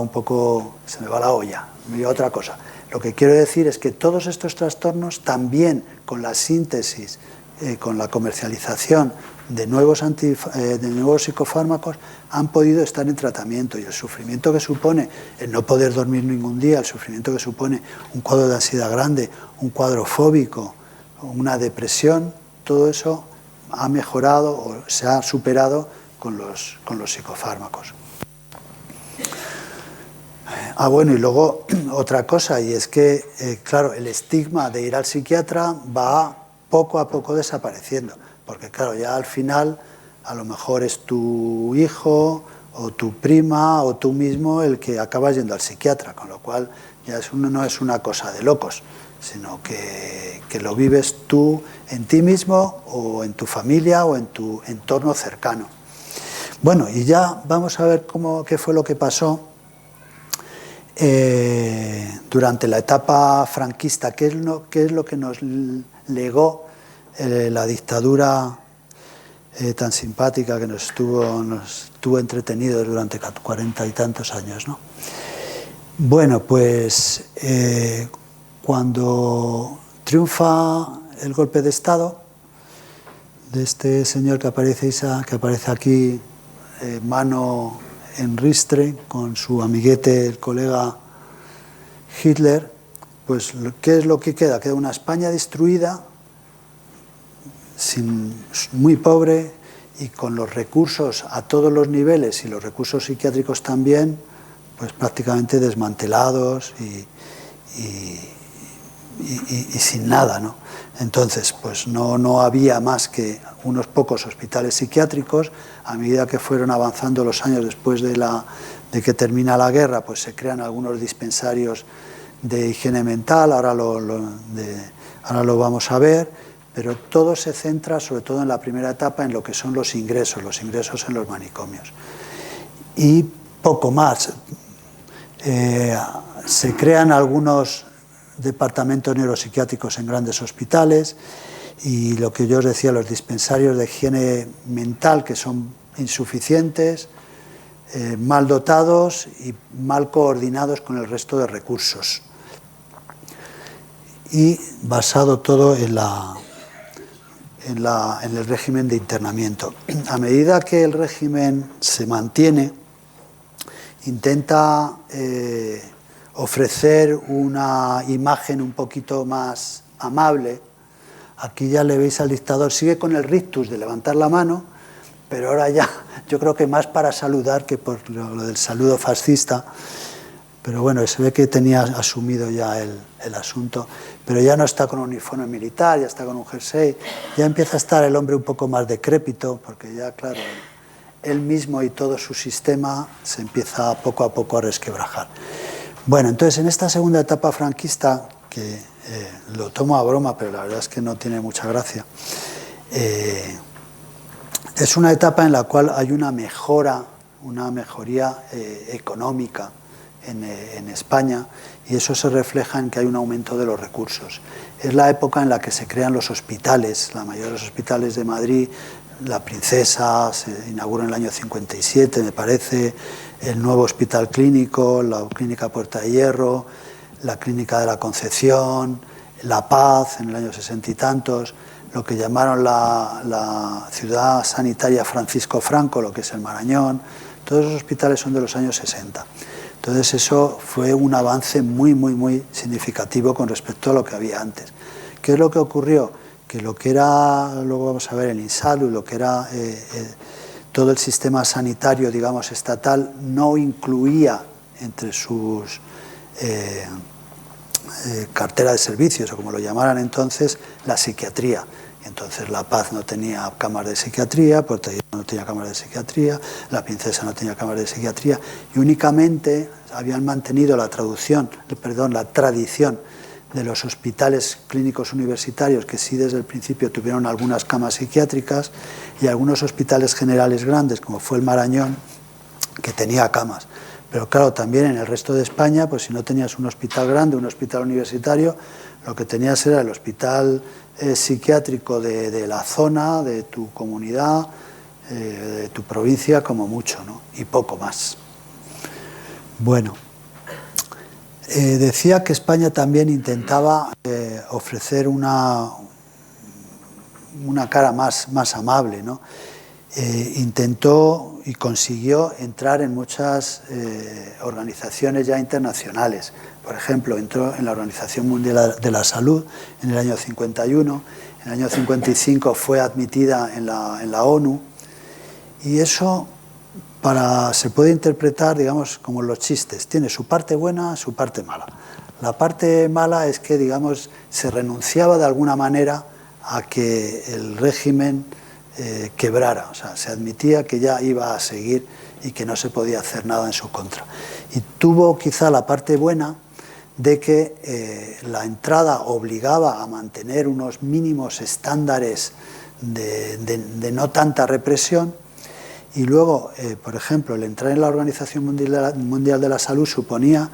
la olla, me va otra cosa. Lo que quiero decir es que todos estos trastornos también, con la síntesis, con la comercialización de nuevos psicofármacos, han podido estar en tratamiento, y el sufrimiento que supone el no poder dormir ningún día, el sufrimiento que supone un cuadro de ansiedad grande, un cuadro fóbico, una depresión, todo eso ha mejorado o se ha superado con los psicofármacos. Bueno, y luego otra cosa, y es que, claro, el estigma de ir al psiquiatra va poco a poco desapareciendo, porque claro, ya al final a lo mejor es tu hijo o tu prima o tú mismo el que acabas yendo al psiquiatra, con lo cual ya no es una cosa de locos, sino que lo vives tú en ti mismo o en tu familia o en tu entorno cercano. Bueno, y ya vamos a ver qué fue lo que pasó durante la etapa franquista, qué es lo que nos legó la dictadura tan simpática que nos tuvo entretenidos durante 40 y tantos años, ¿no? Bueno, pues cuando triunfa el golpe de Estado de este señor que aparece aquí, mano en ristre, con su amiguete, el colega Hitler, pues ¿qué es lo que queda? Queda una España destruida, muy pobre, y con los recursos a todos los niveles y los recursos psiquiátricos también, pues prácticamente desmantelados y sin nada, ¿no? Entonces, pues no había más que unos pocos hospitales psiquiátricos. A medida que fueron avanzando los años después de que termina la guerra, pues se crean algunos dispensarios de higiene mental, ahora lo vamos a ver, pero todo se centra, sobre todo en la primera etapa, en lo que son los ingresos en los manicomios. Y poco más. Se crean algunos departamentos neuropsiquiátricos en grandes hospitales, y lo que yo os decía, los dispensarios de higiene mental, que son insuficientes, mal dotados y mal coordinados con el resto de recursos, y basado todo en el régimen de internamiento. A medida que el régimen se mantiene intenta ofrecer una imagen un poquito más amable. Aquí ya le veis al dictador, sigue con el rictus de levantar la mano, pero ahora ya, yo creo que más para saludar que por lo del saludo fascista. Pero bueno, se ve que tenía asumido ya el asunto, pero ya no está con un uniforme militar, ya está con un jersey, ya empieza a estar el hombre un poco más decrépito, porque ya, claro, él mismo y todo su sistema se empieza poco a poco a resquebrajar. Bueno, entonces en esta segunda etapa franquista, que lo tomo a broma, pero la verdad es que no tiene mucha gracia, es una etapa en la cual hay una mejoría económica en España, y eso se refleja en que hay un aumento de los recursos. Es la época en la que se crean los hospitales, la mayoría de los hospitales de Madrid, La Princesa se inaugura en el año 57, me parece, el nuevo hospital clínico, la clínica Puerta de Hierro, la clínica de la Concepción, La Paz en el año 60 y tantos, lo que llamaron la ciudad sanitaria Francisco Franco, lo que es el Marañón. Todos esos hospitales son de los años 60. Entonces eso fue un avance muy significativo con respecto a lo que había antes. ¿Qué es lo que ocurrió? Que lo que era, luego vamos a ver, el INSALU, lo que era todo el sistema sanitario, digamos, estatal, no incluía entre sus cartera de servicios, o como lo llamaran entonces, la psiquiatría. Entonces La Paz no tenía cámaras de psiquiatría, Puerto Hierro no tenía cámaras de psiquiatría, La Princesa no tenía cámaras de psiquiatría, y únicamente habían mantenido la tradición de los hospitales clínicos universitarios, que sí desde el principio tuvieron algunas camas psiquiátricas, y algunos hospitales generales grandes, como fue el Marañón, que tenía camas. Pero claro, también en el resto de España, pues si no tenías un hospital grande, un hospital universitario, lo que tenías era el hospital psiquiátrico de la zona, de tu comunidad, de tu provincia, como mucho, ¿no? Y poco más. Bueno, decía que España también intentaba ofrecer una cara más amable, ¿no? Intentó y consiguió entrar en muchas organizaciones ya internacionales. Por ejemplo, entró en la Organización Mundial de la Salud en el año 51, en el año 55 fue admitida en la ONU, y eso se puede interpretar, digamos, como los chistes. Tiene su parte buena, su parte mala. La parte mala es que, digamos, se renunciaba de alguna manera a que el régimen quebrara, o sea, se admitía que ya iba a seguir y que no se podía hacer nada en su contra. Y tuvo quizá la parte buena de que la entrada obligaba a mantener unos mínimos estándares de no tanta represión, y luego, por ejemplo, el entrar en la Organización Mundial de la Salud suponía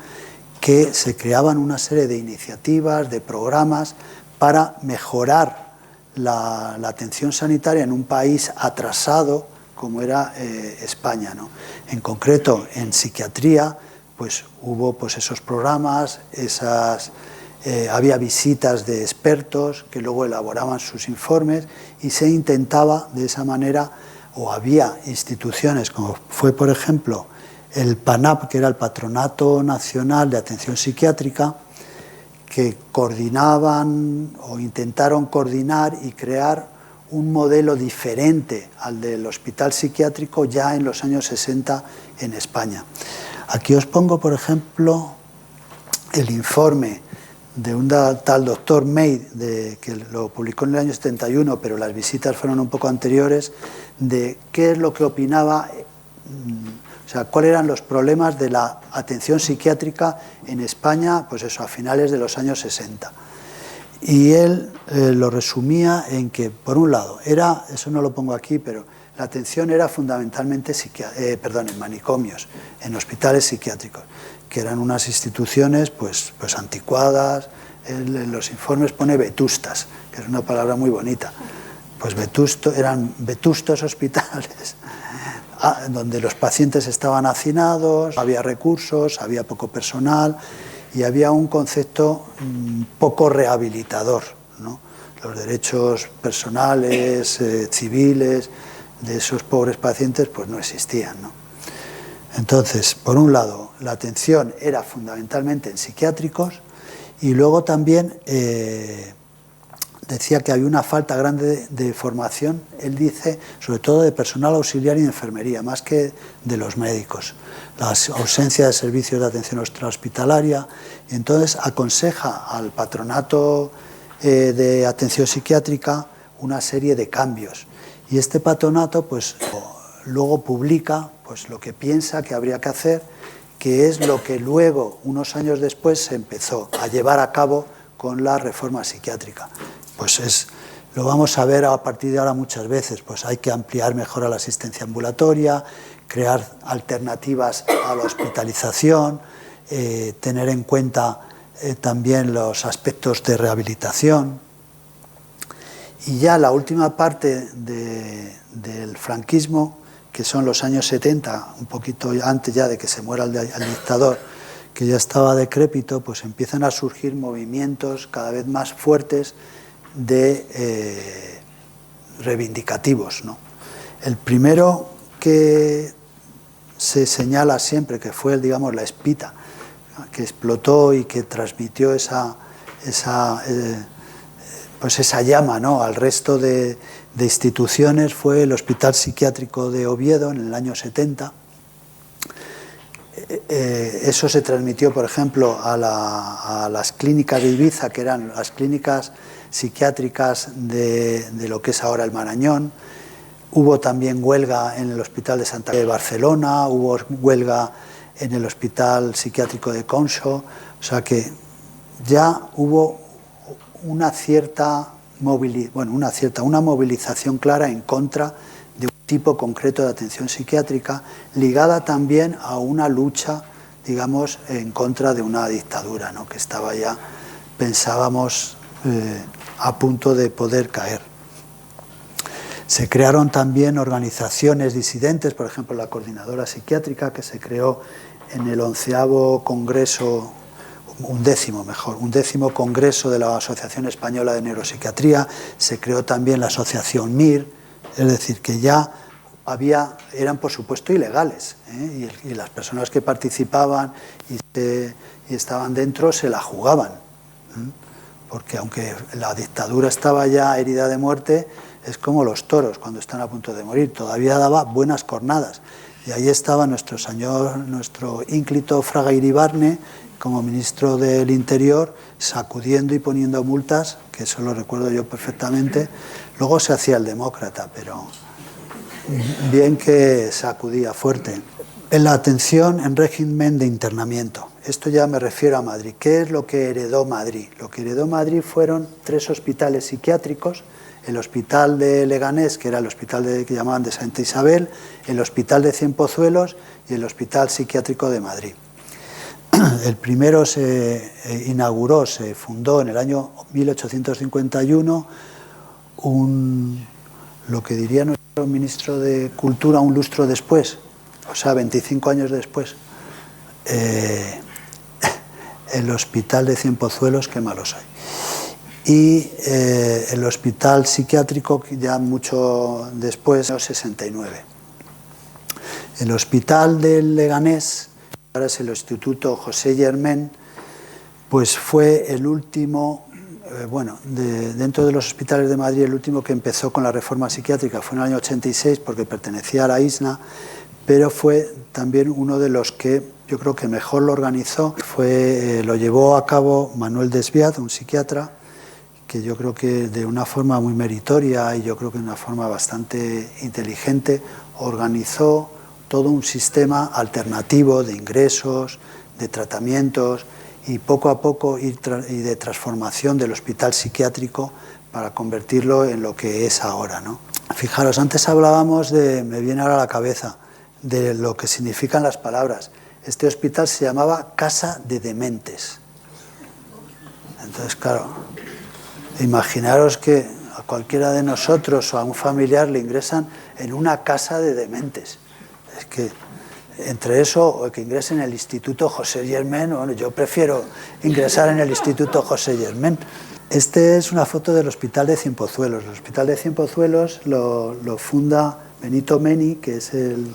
que se creaban una serie de iniciativas, de programas para mejorar la atención sanitaria en un país atrasado como era España, ¿no? En concreto, en psiquiatría, pues hubo pues esos programas, había visitas de expertos que luego elaboraban sus informes, y se intentaba de esa manera, o había instituciones como fue, por ejemplo, el PANAP, que era el Patronato Nacional de Atención Psiquiátrica, que coordinaban o intentaron coordinar y crear un modelo diferente al del hospital psiquiátrico ya en los años 60 en España. Aquí os pongo, por ejemplo, el informe de un tal doctor May, que lo publicó en el año 71, pero las visitas fueron un poco anteriores, de qué es lo que opinaba, o sea, cuáles eran los problemas de la atención psiquiátrica en España, pues eso, a finales de los años 60. Y él lo resumía en que, por un lado, eso no lo pongo aquí, pero la atención era fundamentalmente en manicomios, en hospitales psiquiátricos, que eran unas instituciones pues anticuadas. En los informes pone vetustas, que es una palabra muy bonita. Pues eran vetustos hospitales donde los pacientes estaban hacinados, había recursos, había poco personal y había un concepto poco rehabilitador, ¿no? Los derechos personales, civiles de esos pobres pacientes pues no existían, ¿no? Entonces, por un lado, la atención era fundamentalmente en psiquiátricos y luego también decía que había una falta grande de formación, él dice, sobre todo de personal auxiliar y de enfermería, más que de los médicos. La ausencia de servicios de atención extrahospitalaria. Y entonces aconseja al patronato de atención psiquiátrica una serie de cambios. Y este patronato pues, luego publica pues, lo que piensa que habría que hacer, que es lo que luego, unos años después, se empezó a llevar a cabo con la reforma psiquiátrica. Pues lo vamos a ver a partir de ahora muchas veces, pues hay que ampliar mejor la asistencia ambulatoria, crear alternativas a la hospitalización, tener en cuenta también los aspectos de rehabilitación. Y ya la última parte del franquismo, que son los años 70, un poquito antes ya de que se muera el dictador, que ya estaba decrépito, pues empiezan a surgir movimientos cada vez más fuertes de reivindicativos, ¿no? El primero que se señala siempre, que fue, digamos, la Espita, que explotó y que transmitió esa llama, ¿no?, al resto de instituciones, fue el Hospital Psiquiátrico de Oviedo en el año 70. Eso se transmitió, por ejemplo, a las clínicas de Ibiza, que eran las clínicas psiquiátricas de lo que es ahora el Marañón. Hubo también huelga en el Hospital de Santa Cruz de Barcelona, hubo huelga en el Hospital Psiquiátrico de Conso, o sea que ya hubo una movilización clara en contra de un tipo concreto de atención psiquiátrica, ligada también a una lucha, digamos, en contra de una dictadura, ¿no?, que estaba ya, pensábamos, a punto de poder caer. Se crearon también organizaciones disidentes, por ejemplo, la Coordinadora Psiquiátrica, que se creó en el 11º Congreso, undécimo Congreso de la Asociación Española de Neuropsiquiatría. Se creó también la Asociación MIR, es decir, que ya eran por supuesto ilegales, y las personas que participaban y estaban dentro se la jugaban, porque aunque la dictadura estaba ya herida de muerte, es como los toros cuando están a punto de morir, todavía daba buenas cornadas. Y ahí estaba nuestro ínclito Fraga Iribarne, como ministro del Interior, sacudiendo y poniendo multas, que eso lo recuerdo yo perfectamente. Luego se hacía el demócrata, pero bien que sacudía fuerte. En la atención en régimen de internamiento. Esto ya me refiero a Madrid. ¿Qué es lo que heredó Madrid? Lo que heredó Madrid fueron 3 hospitales psiquiátricos: el Hospital de Leganés, que era el hospital que llamaban de Santa Isabel, el Hospital de Cienpozuelos y el Hospital Psiquiátrico de Madrid. El primero se fundó en el año 1851, lo que diría nuestro ministro de Cultura un lustro después, o sea, 25 años después, el Hospital de Cienpozuelos, qué malo soy. Y el Hospital Psiquiátrico ya mucho después, en el 69. El Hospital del Leganés, ahora es el Instituto José Germán, pues fue el último, dentro de los hospitales de Madrid, el último que empezó con la reforma psiquiátrica. Fue en el año 86 porque pertenecía a la ISNA, pero fue también uno de los que yo creo que mejor lo organizó. Lo llevó a cabo Manuel Desviat, un psiquiatra, que yo creo que de una forma muy meritoria y yo creo que de una forma bastante inteligente organizó todo un sistema alternativo de ingresos, de tratamientos y poco a poco y de transformación del hospital psiquiátrico para convertirlo en lo que es ahora, ¿no? Fijaros, antes hablábamos me viene ahora a la cabeza, de lo que significan las palabras. Este hospital se llamaba Casa de Dementes. Entonces, claro, imaginaros que a cualquiera de nosotros o a un familiar le ingresan en una casa de dementes. Es que entre eso o que ingresen en el Instituto José Germán, bueno, yo prefiero ingresar en el Instituto José Germán. Este es una foto del Hospital de Cienpozuelos. El Hospital de Cienpozuelos lo funda Benito Meni, que es el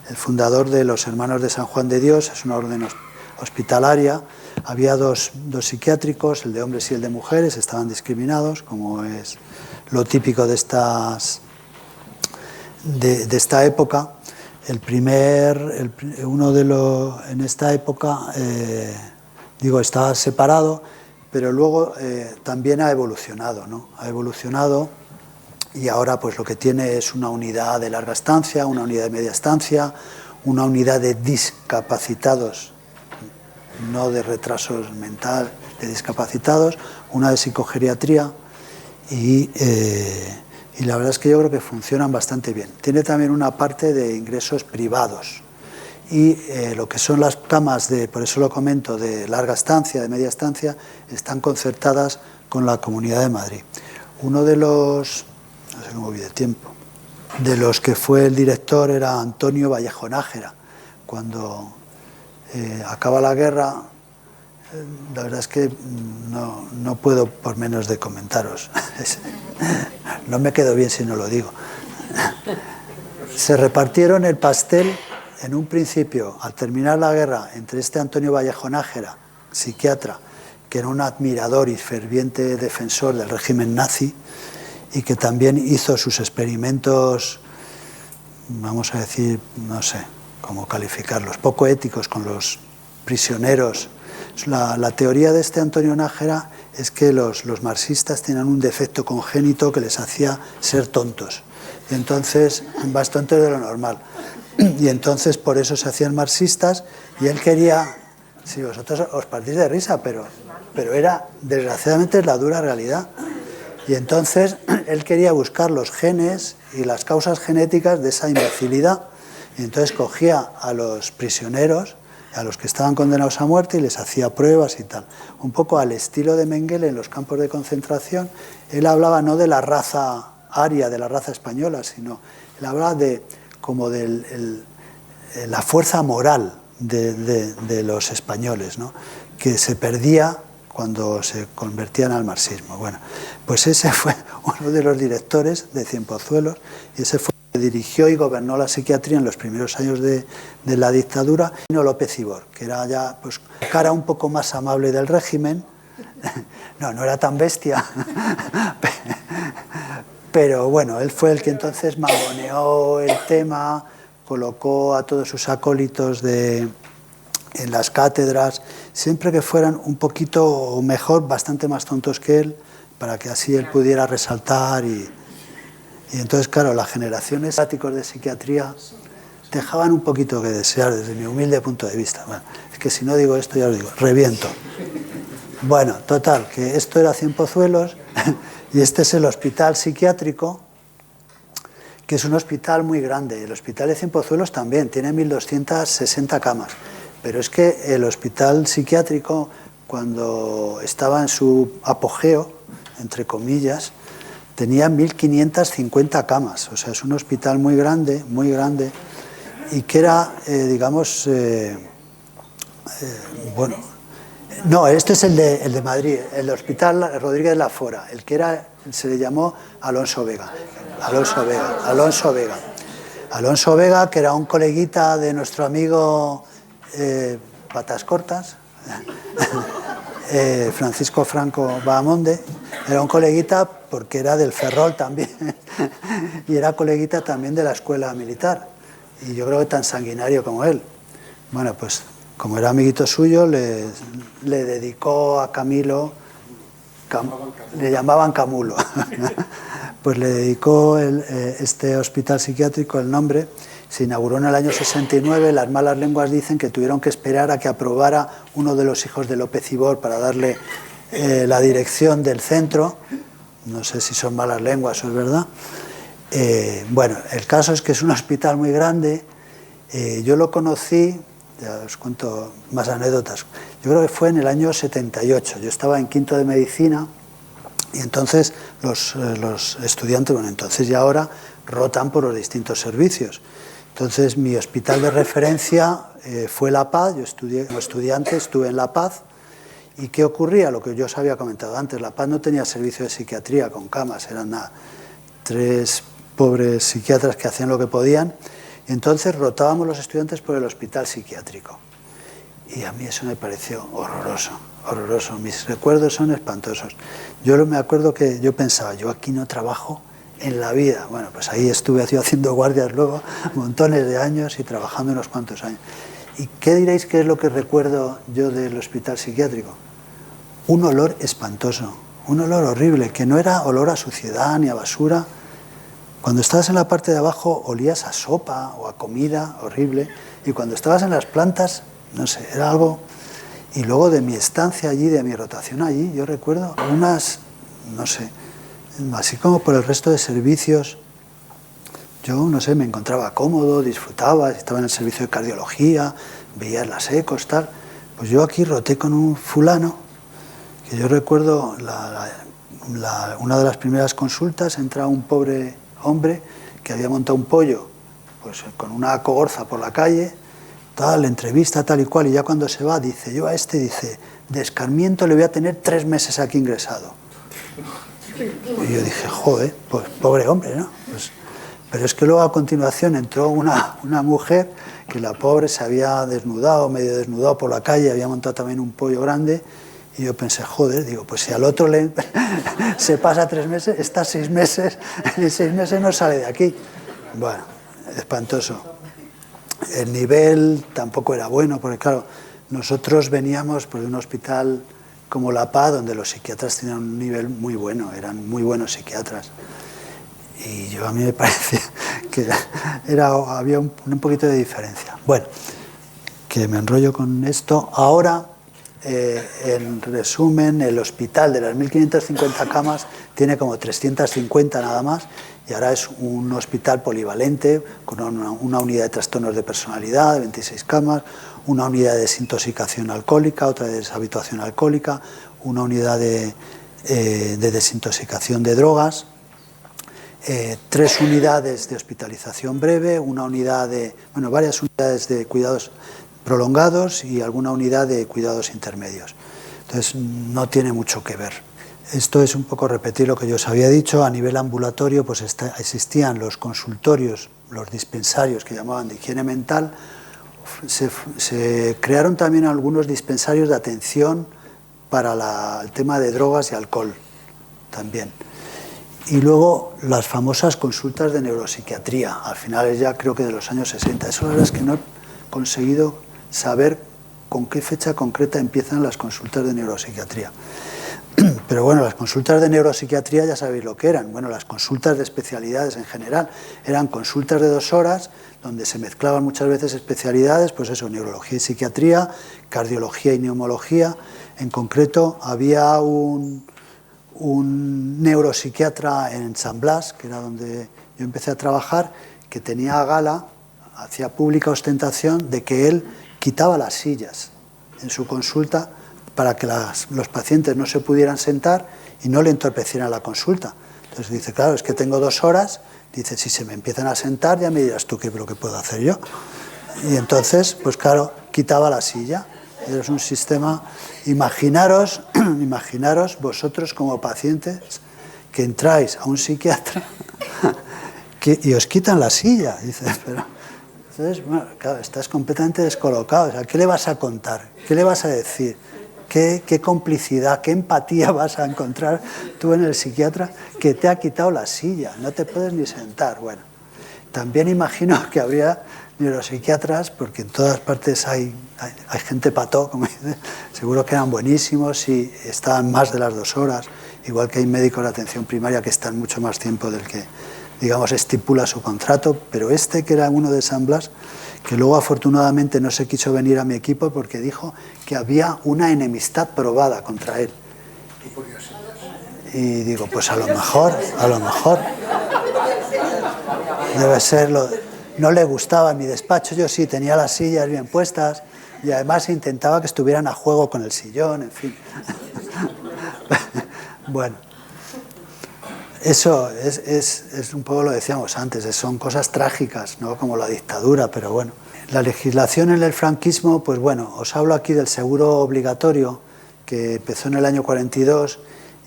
el fundador de los Hermanos de San Juan de Dios, es una orden hospitalaria. Había dos psiquiátricos, el de hombres y el de mujeres, estaban discriminados, como es lo típico de esta época. En esta época, estaba separado, pero luego también ha evolucionado, ¿no? Ha evolucionado y ahora pues lo que tiene es una unidad de larga estancia, una unidad de media estancia, una unidad de discapacitados, no de retrasos mental, de discapacitados, una de psicogeriatría y la verdad es que yo creo que funcionan bastante bien. Tiene también una parte de ingresos privados y lo que son las camas, por eso lo comento, de larga estancia, de media estancia, están concertadas con la Comunidad de Madrid. Uno de los, no sé cómo voy de tiempo, de los que fue el director era Antonio Vallejo Nájera. Cuando acaba la guerra, la verdad es que no puedo por menos de comentaros. No me quedo bien si no lo digo. Se repartieron el pastel en un principio, al terminar la guerra, entre este Antonio Vallejo Nájera, psiquiatra, que era un admirador y ferviente defensor del régimen nazi y que también hizo sus experimentos, vamos a decir, no sé cómo calificarlos, poco éticos con los prisioneros. La teoría de este Antonio Nájera es que los marxistas tenían un defecto congénito que les hacía ser tontos, y entonces, más tontos de lo normal, y entonces por eso se hacían marxistas, y él quería, si vosotros os partís de risa, pero era, desgraciadamente, la dura realidad, y entonces él quería buscar los genes y las causas genéticas de esa imbecilidad, y entonces cogía a los prisioneros, a los que estaban condenados a muerte, y les hacía pruebas y tal. Un poco al estilo de Mengele en los campos de concentración. Él hablaba no de la raza aria, de la raza española, sino él hablaba de la fuerza moral de los españoles, ¿no? Que se perdía cuando se convertían al marxismo. Bueno, pues ese fue uno de los directores de Cienpozuelos, y ese fue el que dirigió y gobernó la psiquiatría en los primeros años de la dictadura. Vino López Ibor, que era ya pues cara un poco más amable del régimen. No era tan bestia, pero bueno, él fue el que entonces mangoneó el tema, colocó a todos sus acólitos en las cátedras, siempre que fueran un poquito mejor, bastante más tontos que él, para que así él pudiera resaltar. Y entonces, claro, las generaciones de psiquiatría dejaban un poquito que desear desde mi humilde punto de vista. Bueno, es que si no digo esto, ya os digo, reviento. Bueno, total, que esto era Cienpozuelos y este es el hospital psiquiátrico, que es un hospital muy grande. El hospital de Cienpozuelos también tiene 1.260 camas, pero es que el hospital psiquiátrico, cuando estaba en su apogeo, entre comillas, tenía 1.550 camas. O sea, es un hospital muy grande, y que era, bueno, no, este es el de Madrid, el Hospital Rodríguez Lafora, el que era, se le llamó Alonso Vega, que era un coleguita de nuestro amigo Patas Cortas, Francisco Franco Bahamonde. Era un coleguita porque era del Ferrol también y era coleguita también de la escuela militar, y yo creo que tan sanguinario como él. Bueno, pues como era amiguito suyo, le dedicó a Camilo, le llamaban Camulo, pues le dedicó este hospital psiquiátrico el nombre. Se inauguró en el año 69, las malas lenguas dicen que tuvieron que esperar a que aprobara uno de los hijos de López Ibor para darle la dirección del centro. No sé si son malas lenguas o es verdad. Bueno, el caso es que es un hospital muy grande. Yo lo conocí, ya os cuento más anécdotas, yo creo que fue en el año 78. Yo estaba en quinto de medicina y entonces los estudiantes, bueno, entonces y ahora, rotan por los distintos servicios. Entonces mi hospital de referencia fue La Paz. Yo estudié como estudiante, estuve en La Paz. ¿Y qué ocurría? Lo que yo os había comentado antes, La Paz no tenía servicio de psiquiatría con camas, eran 3 pobres psiquiatras que hacían lo que podían, Y entonces rotábamos los estudiantes por el hospital psiquiátrico. Y a mí eso me pareció horroroso, horroroso. Mis recuerdos son espantosos. Yo me acuerdo que yo pensaba, yo aquí no trabajo en la vida. Bueno, pues ahí estuve haciendo guardias luego montones de años y trabajando unos cuantos años. ¿Y qué diréis que es lo que recuerdo yo del hospital psiquiátrico? Un olor espantoso, un olor horrible, que no era olor a suciedad ni a basura. Cuando estabas en la parte de abajo olías a sopa o a comida horrible, y cuando estabas en las plantas, no sé, era algo... Y luego de mi estancia allí, de mi rotación allí, yo recuerdo unas, no sé, así como por el resto de servicios, yo, no sé, me encontraba cómodo, disfrutaba, estaba en el servicio de cardiología, veía las ecos, tal. Pues yo aquí roté con un fulano, que yo recuerdo una de las primeras consultas, entra un pobre hombre que había montado un pollo pues con una cogorza por la calle, tal, entrevista, tal y cual, y ya cuando se va, dice, yo a este, dice, de escarmiento le voy a tener 3 meses aquí ingresado. Y yo dije, joder, pues pobre hombre, ¿no? Pues, pero es que luego a continuación entró una mujer que la pobre se había desnudado, medio desnudado por la calle, había montado también un pollo grande, y yo pensé, joder, digo, pues si al otro se pasa 3 meses, está 6 meses, en 6 meses no sale de aquí. Bueno, espantoso. El nivel tampoco era bueno, porque claro, nosotros veníamos pues, de un hospital como La Paz, donde los psiquiatras tenían un nivel muy bueno, eran muy buenos psiquiatras. Y yo a mí me parecía que había un poquito de diferencia. Bueno, que me enrollo con esto. Ahora, en resumen, el hospital de las 1.550 camas tiene como 350 nada más, y ahora es un hospital polivalente con una unidad de trastornos de personalidad de 26 camas, una unidad de desintoxicación alcohólica, otra de deshabituación alcohólica, una unidad de desintoxicación de drogas, 3 unidades de hospitalización breve, varias unidades de cuidados prolongados y alguna unidad de cuidados intermedios. Entonces no tiene mucho que ver. Esto es un poco repetir lo que yo os había dicho. A nivel ambulatorio pues existían los consultorios, los dispensarios que llamaban de higiene mental. Se crearon también algunos dispensarios de atención para el tema de drogas y alcohol también. Y luego las famosas consultas de neuropsiquiatría, al final ya creo que de los años 60. Eso la verdad es que no he conseguido saber con qué fecha concreta empiezan las consultas de neuropsiquiatría. Pero bueno, las consultas de neuropsiquiatría ya sabéis lo que eran. Bueno, las consultas de especialidades en general eran consultas de 2 horas donde se mezclaban muchas veces especialidades, pues eso, neurología y psiquiatría, cardiología y neumología. En concreto, había un neuropsiquiatra en San Blas, que era donde yo empecé a trabajar, que tenía gala, hacía pública ostentación de que él quitaba las sillas en su consulta para que los pacientes no se pudieran sentar y no le entorpecieran la consulta. Entonces dice, claro, es que tengo 2 horas, dice, si se me empiezan a sentar ya me dirás tú qué es lo que puedo hacer yo. Y entonces, pues claro, quitaba la silla. Es un sistema, imaginaros vosotros como pacientes que entráis a un psiquiatra y os quitan la silla. Dice, pero... Entonces, bueno, claro, estás completamente descolocado. O sea, ¿qué le vas a contar? ¿Qué le vas a decir? ¿Qué complicidad, qué empatía vas a encontrar tú en el psiquiatra que te ha quitado la silla? No te puedes ni sentar. Bueno, también imagino que habría neuropsiquiatras, porque en todas partes hay gente pató, como dice, seguro que eran buenísimos y estaban más de las 2 horas, igual que hay médicos de atención primaria que están mucho más tiempo del que, digamos, estipula su contrato, pero que era uno de San Blas, que luego afortunadamente no se quiso venir a mi equipo porque dijo que había una enemistad probada contra él. Y digo, pues a lo mejor, debe serlo. No le gustaba mi despacho, yo sí, tenía las sillas bien puestas y además intentaba que estuvieran a juego con el sillón, en fin. Bueno, eso es un poco lo decíamos antes, son cosas trágicas, ¿no? Como la dictadura, pero bueno. La legislación en el franquismo, pues bueno, os hablo aquí del seguro obligatorio que empezó en el año 42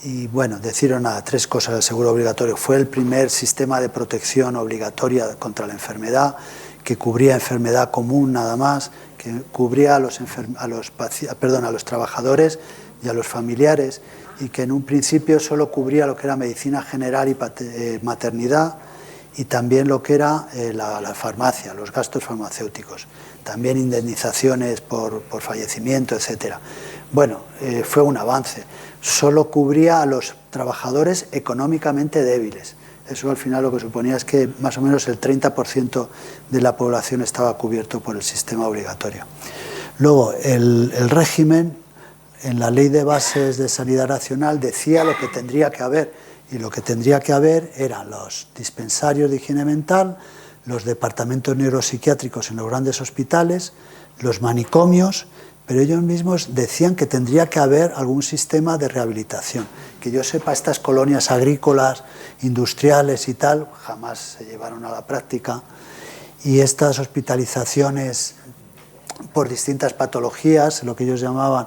y bueno, deciros nada, 3 cosas del seguro obligatorio. Fue el primer sistema de protección obligatoria contra la enfermedad que cubría enfermedad común nada más, que cubría a los trabajadores y a los familiares, y que en un principio solo cubría lo que era medicina general y maternidad, y también lo que era la farmacia, los gastos farmacéuticos, también indemnizaciones por fallecimiento, etc. Bueno, fue un avance. Solo cubría a los trabajadores económicamente débiles. Eso al final lo que suponía es que más o menos el 30% de la población estaba cubierto por el sistema obligatorio. Luego, el régimen, en la Ley de Bases de Sanidad Nacional, decía lo que tendría que haber, y lo que tendría que haber eran los dispensarios de higiene mental, los departamentos neuropsiquiátricos en los grandes hospitales, los manicomios, pero ellos mismos decían que tendría que haber algún sistema de rehabilitación. Que yo sepa, estas colonias agrícolas, industriales y tal, jamás se llevaron a la práctica, y estas hospitalizaciones por distintas patologías, lo que ellos llamaban,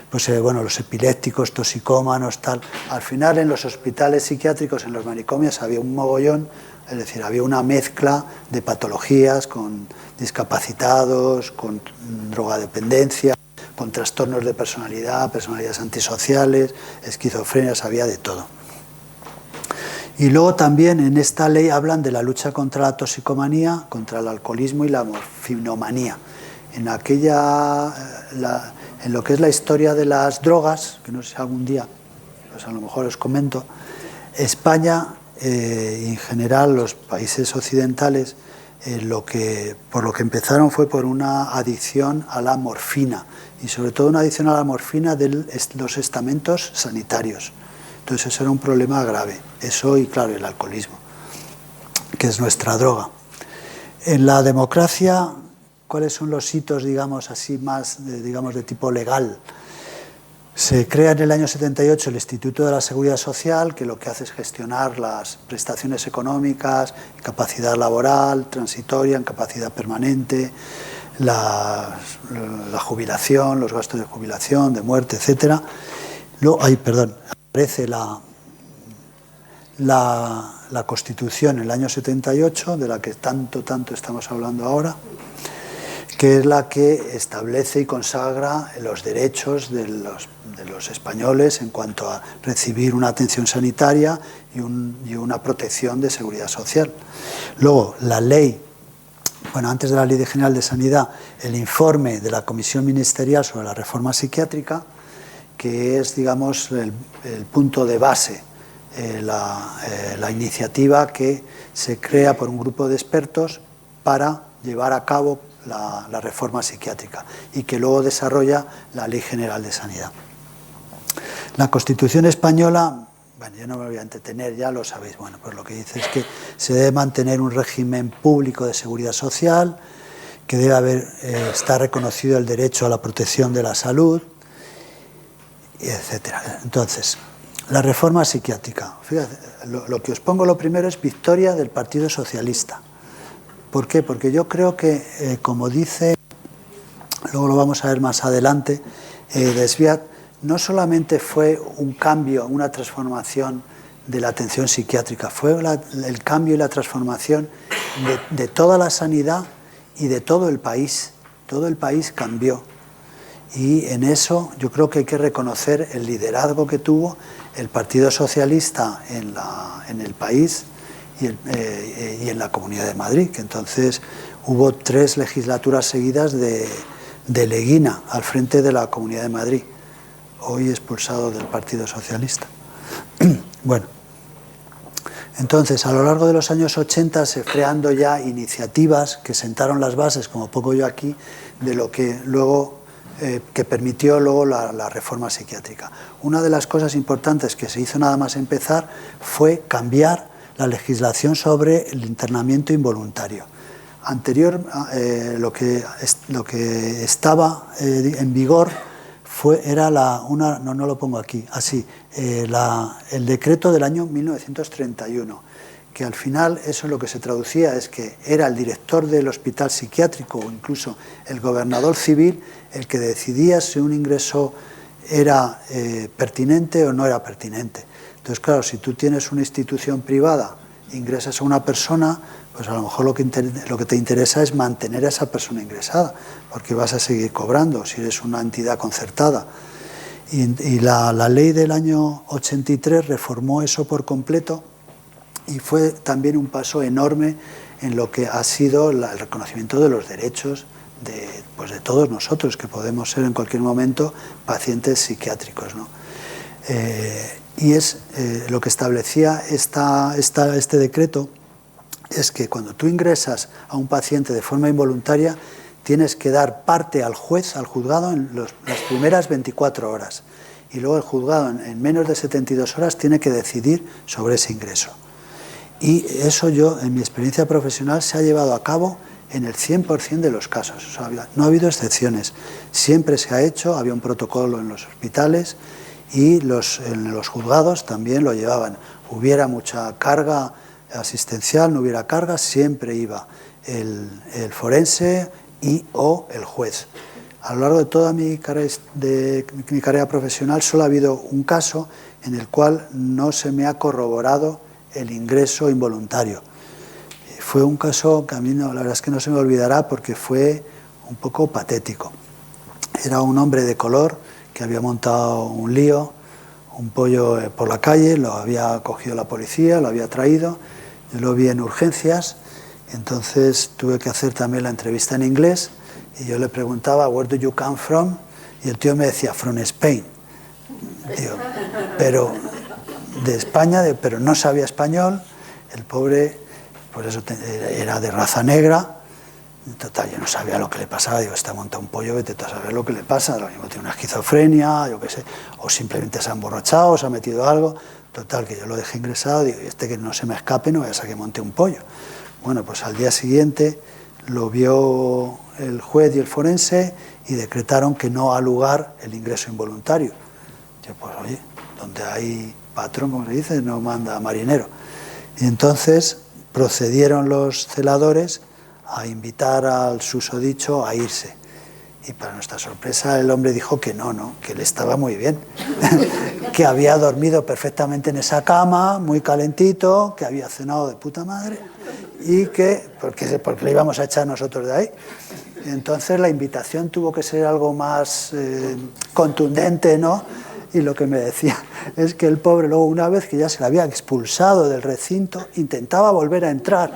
pues bueno, los epilépticos, toxicómanos, tal. Al final en los hospitales psiquiátricos, en los manicomios, había un mogollón, es decir, había una mezcla de patologías con discapacitados, con drogadependencia, con trastornos de personalidad, personalidades antisociales, esquizofrenias, había de todo. Y luego también en esta ley hablan de la lucha contra la toxicomanía, contra el alcoholismo y la morfinomanía. En lo que es la historia de las drogas, que no sé si algún día, pues a lo mejor os comento, España y en general los países occidentales, por lo que empezaron fue por una adicción a la morfina, y sobre todo una adicción a la morfina de los estamentos sanitarios. Entonces eso era un problema grave, eso y claro, el alcoholismo, que es nuestra droga. En la democracia, ¿cuáles son los hitos, digamos, así más, digamos, de tipo legal? Se crea en el año 78 el Instituto de la Seguridad Social, que lo que hace es gestionar las prestaciones económicas, capacidad laboral, transitoria, incapacidad permanente, la jubilación, los gastos de jubilación, de muerte, etc. Luego, aparece la Constitución en el año 78, de la que tanto estamos hablando ahora, que es la que establece y consagra los derechos de los españoles en cuanto a recibir una atención sanitaria y una protección de seguridad social. Luego, la ley, antes de la Ley General de Sanidad, el informe de la Comisión Ministerial sobre la Reforma Psiquiátrica, que es, digamos, el punto de base, la iniciativa que se crea por un grupo de expertos para llevar a cabo la reforma psiquiátrica y que luego desarrolla la Ley General de Sanidad. La Constitución española, yo no me voy a entretener, ya lo sabéis, pues lo que dice es que se debe mantener un régimen público de seguridad social, que debe estar reconocido el derecho a la protección de la salud, etc. Entonces, la reforma psiquiátrica. Fíjate, lo que os pongo lo primero es victoria del Partido Socialista. ¿Por qué? Porque yo creo que, como dice, luego lo vamos a ver más adelante, Desviat, no solamente fue un cambio, una transformación de la atención psiquiátrica, fue el cambio y la transformación de toda la sanidad y de todo el país. Todo el país cambió. Y en eso yo creo que hay que reconocer el liderazgo que tuvo el Partido Socialista en el país y en la Comunidad de Madrid, que entonces hubo 3 legislaturas seguidas de Leguina al frente de la Comunidad de Madrid, hoy expulsado del Partido Socialista. Bueno, entonces a lo largo de los años 80 se creando ya iniciativas que sentaron las bases, como pongo yo aquí, de lo que luego que permitió luego la reforma psiquiátrica. Una de las cosas importantes que se hizo nada más empezar fue cambiar la legislación sobre el internamiento involuntario. Anterior, lo que estaba en vigor no lo pongo aquí, así, el decreto del año 1931, que al final eso lo que se traducía es que era el director del hospital psiquiátrico o incluso el gobernador civil el que decidía si un ingreso era pertinente o no era pertinente. Entonces, claro, si tú tienes una institución privada ingresas a una persona, pues a lo mejor lo que te interesa es mantener a esa persona ingresada, porque vas a seguir cobrando si eres una entidad concertada. Y la ley del año 83 reformó eso por completo y fue también un paso enorme en lo que ha sido el reconocimiento de los derechos de todos nosotros, que podemos ser en cualquier momento pacientes psiquiátricos, ¿no? Y lo que establecía este decreto es que cuando tú ingresas a un paciente de forma involuntaria, tienes que dar parte al juez, al juzgado, en las primeras 24 horas. Y luego el juzgado, en menos de 72 horas, tiene que decidir sobre ese ingreso. Y eso yo, en mi experiencia profesional, se ha llevado a cabo en el 100% de los casos. O sea, no ha habido excepciones. Siempre se ha hecho, había un protocolo en los hospitales y en los juzgados también lo llevaban. Hubiera mucha carga asistencial, no hubiera carga, siempre iba el forense o el juez. A lo largo de toda mi carrera profesional solo ha habido un caso en el cual no se me ha corroborado el ingreso involuntario. Fue un caso que a mí la verdad es que no se me olvidará porque fue un poco patético. Era un hombre de color que había montado un lío, un pollo por la calle, lo había cogido la policía, lo había traído, yo lo vi en urgencias, entonces tuve que hacer también la entrevista en inglés y yo le preguntaba, "Where do you come from?" y el tío me decía, "From Spain". Tío, pero de España, pero no sabía español, el pobre, por eso era de raza negra. Total, yo no sabía lo que le pasaba, digo, está montado un pollo, vete a saber lo que le pasa, lo mismo tiene una esquizofrenia, yo qué sé, o simplemente se ha emborrachado, o se ha metido algo. Total, que yo lo dejé ingresado, digo, y que no se me escape, no vaya a ser que monte un pollo. Bueno, pues al día siguiente lo vio el juez y el forense y decretaron que no ha lugar el ingreso involuntario. Yo, pues oye, donde hay patrón, como se dice, no manda marinero. Y entonces procedieron los celadores a invitar al susodicho a irse. Y para nuestra sorpresa el hombre dijo que no, que él estaba muy bien, que había dormido perfectamente en esa cama, muy calentito, que había cenado de puta madre y que, porque le íbamos a echar nosotros de ahí. Y entonces la invitación tuvo que ser algo más contundente, ¿no? Y lo que me decía es que el pobre luego, una vez que ya se le había expulsado del recinto, intentaba volver a entrar.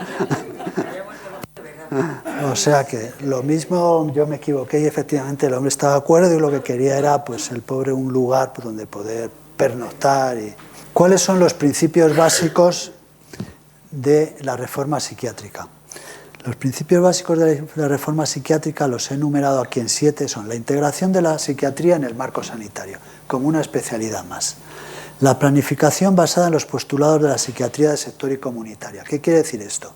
O sea que lo mismo, yo me equivoqué y efectivamente el hombre estaba de acuerdo y lo que quería era, pues, el pobre un lugar donde poder pernoctar. ¿Cuáles son los principios básicos de la reforma psiquiátrica? Los principios básicos de la reforma psiquiátrica los he enumerado aquí en 7, son la integración de la psiquiatría en el marco sanitario, como una especialidad más. La planificación basada en los postulados de la psiquiatría de sector y comunitaria. ¿Qué quiere decir esto?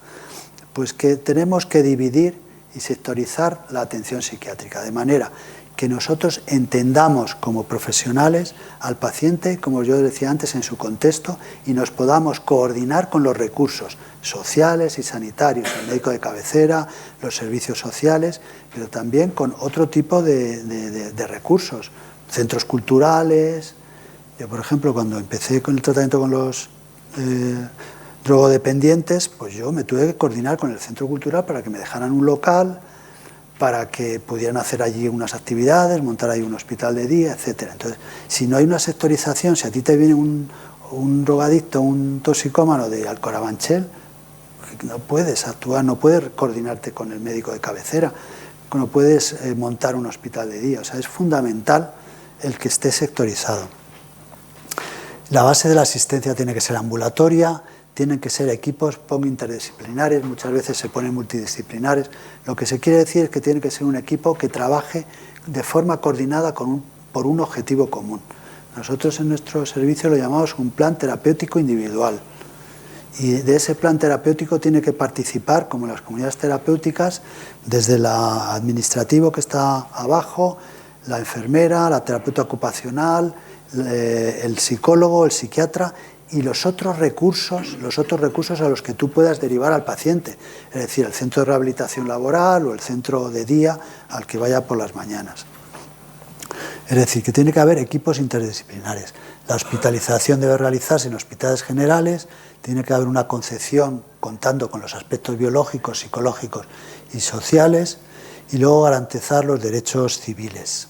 Pues que tenemos que dividir y sectorizar la atención psiquiátrica, de manera que nosotros entendamos como profesionales al paciente, como yo decía antes, en su contexto, y nos podamos coordinar con los recursos sociales y sanitarios, el médico de cabecera, los servicios sociales, pero también con otro tipo de recursos, centros culturales. Yo, por ejemplo, cuando empecé con el tratamiento con los drogodependientes, pues yo me tuve que coordinar con el centro cultural para que me dejaran un local, para que pudieran hacer allí unas actividades, montar ahí un hospital de día, etc. Entonces, si no hay una sectorización, si a ti te viene un drogadicto, un toxicómano de Carabanchel, no puedes actuar, no puedes coordinarte con el médico de cabecera, no puedes montar un hospital de día. O sea, es fundamental el que esté sectorizado. La base de la asistencia tiene que ser ambulatoria, tienen que ser equipos interdisciplinares, muchas veces se ponen multidisciplinares. Lo que se quiere decir es que tiene que ser un equipo que trabaje de forma coordinada por un objetivo común. Nosotros en nuestro servicio lo llamamos un plan terapéutico individual. Y de ese plan terapéutico tiene que participar, como las comunidades terapéuticas, desde el administrativo que está abajo, la enfermera, la terapeuta ocupacional, el psicólogo, el psiquiatra y los otros recursos a los que tú puedas derivar al paciente, es decir, el centro de rehabilitación laboral o el centro de día al que vaya por las mañanas. Es decir, que tiene que haber equipos interdisciplinares. La hospitalización debe realizarse en hospitales generales, tiene que haber una concepción contando con los aspectos biológicos, psicológicos y sociales, y luego garantizar los derechos civiles.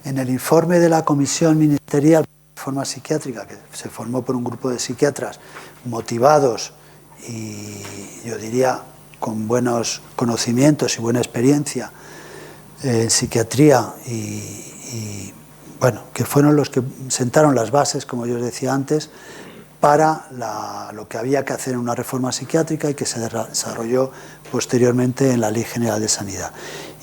En el informe de la Comisión Ministerial de Reforma Psiquiátrica, que se formó por un grupo de psiquiatras motivados y, yo diría, con buenos conocimientos y buena experiencia en psiquiatría y bueno, que fueron los que sentaron las bases, como yo os decía antes, para lo que había que hacer en una reforma psiquiátrica y que se desarrolló posteriormente en la Ley General de Sanidad.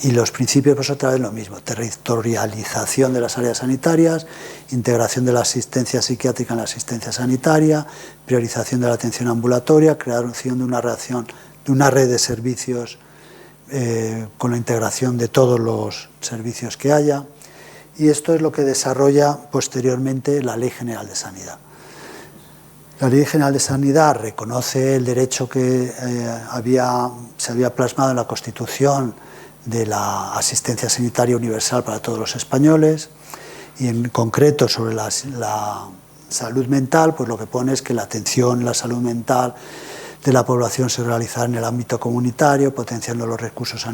Y los principios, pues otra vez lo mismo: territorialización de las áreas sanitarias, integración de la asistencia psiquiátrica en la asistencia sanitaria, priorización de la atención ambulatoria, creación de una red de servicios con la integración de todos los servicios que haya. Y esto es lo que desarrolla posteriormente la Ley General de Sanidad. La Ley General de Sanidad reconoce el derecho que se había plasmado en la Constitución de la asistencia sanitaria universal para todos los españoles, y en concreto sobre la salud mental, pues lo que pone es que la atención, la salud mental de la población se realizará en el ámbito comunitario, potenciando los recursos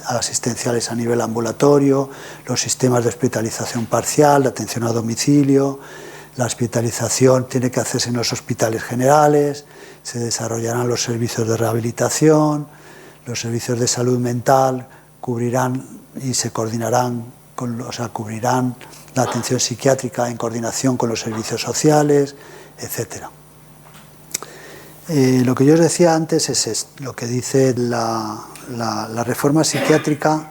asistenciales a nivel ambulatorio, los sistemas de hospitalización parcial, de atención a domicilio. La hospitalización tiene que hacerse en los hospitales generales, se desarrollarán los servicios de rehabilitación, los servicios de salud mental cubrirán y se coordinarán, cubrirán la atención psiquiátrica en coordinación con los servicios sociales, etc. Lo que yo os decía antes es lo que dice la reforma psiquiátrica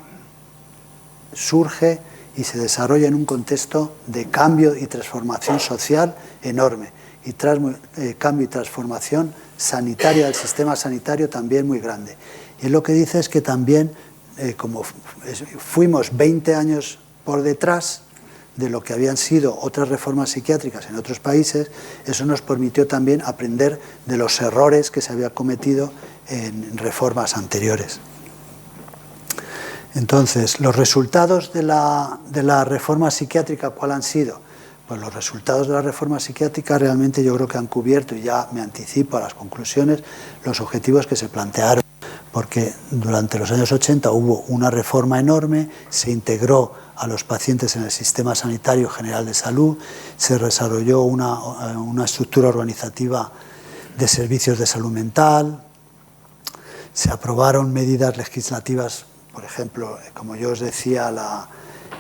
surge y se desarrolla en un contexto de cambio y transformación social enorme, y cambio y transformación sanitaria del sistema sanitario también muy grande. Y lo que dice es que también, como fuimos 20 años por detrás de lo que habían sido otras reformas psiquiátricas en otros países, eso nos permitió también aprender de los errores que se habían cometido en reformas anteriores. Entonces, los resultados de la reforma psiquiátrica, ¿cuáles han sido? Pues los resultados de la reforma psiquiátrica realmente yo creo que han cubierto, y ya me anticipo a las conclusiones, los objetivos que se plantearon, porque durante los años 80 hubo una reforma enorme, se integró a los pacientes en el sistema sanitario general de salud, se desarrolló una estructura organizativa de servicios de salud mental, se aprobaron medidas legislativas. Por ejemplo, como yo os decía,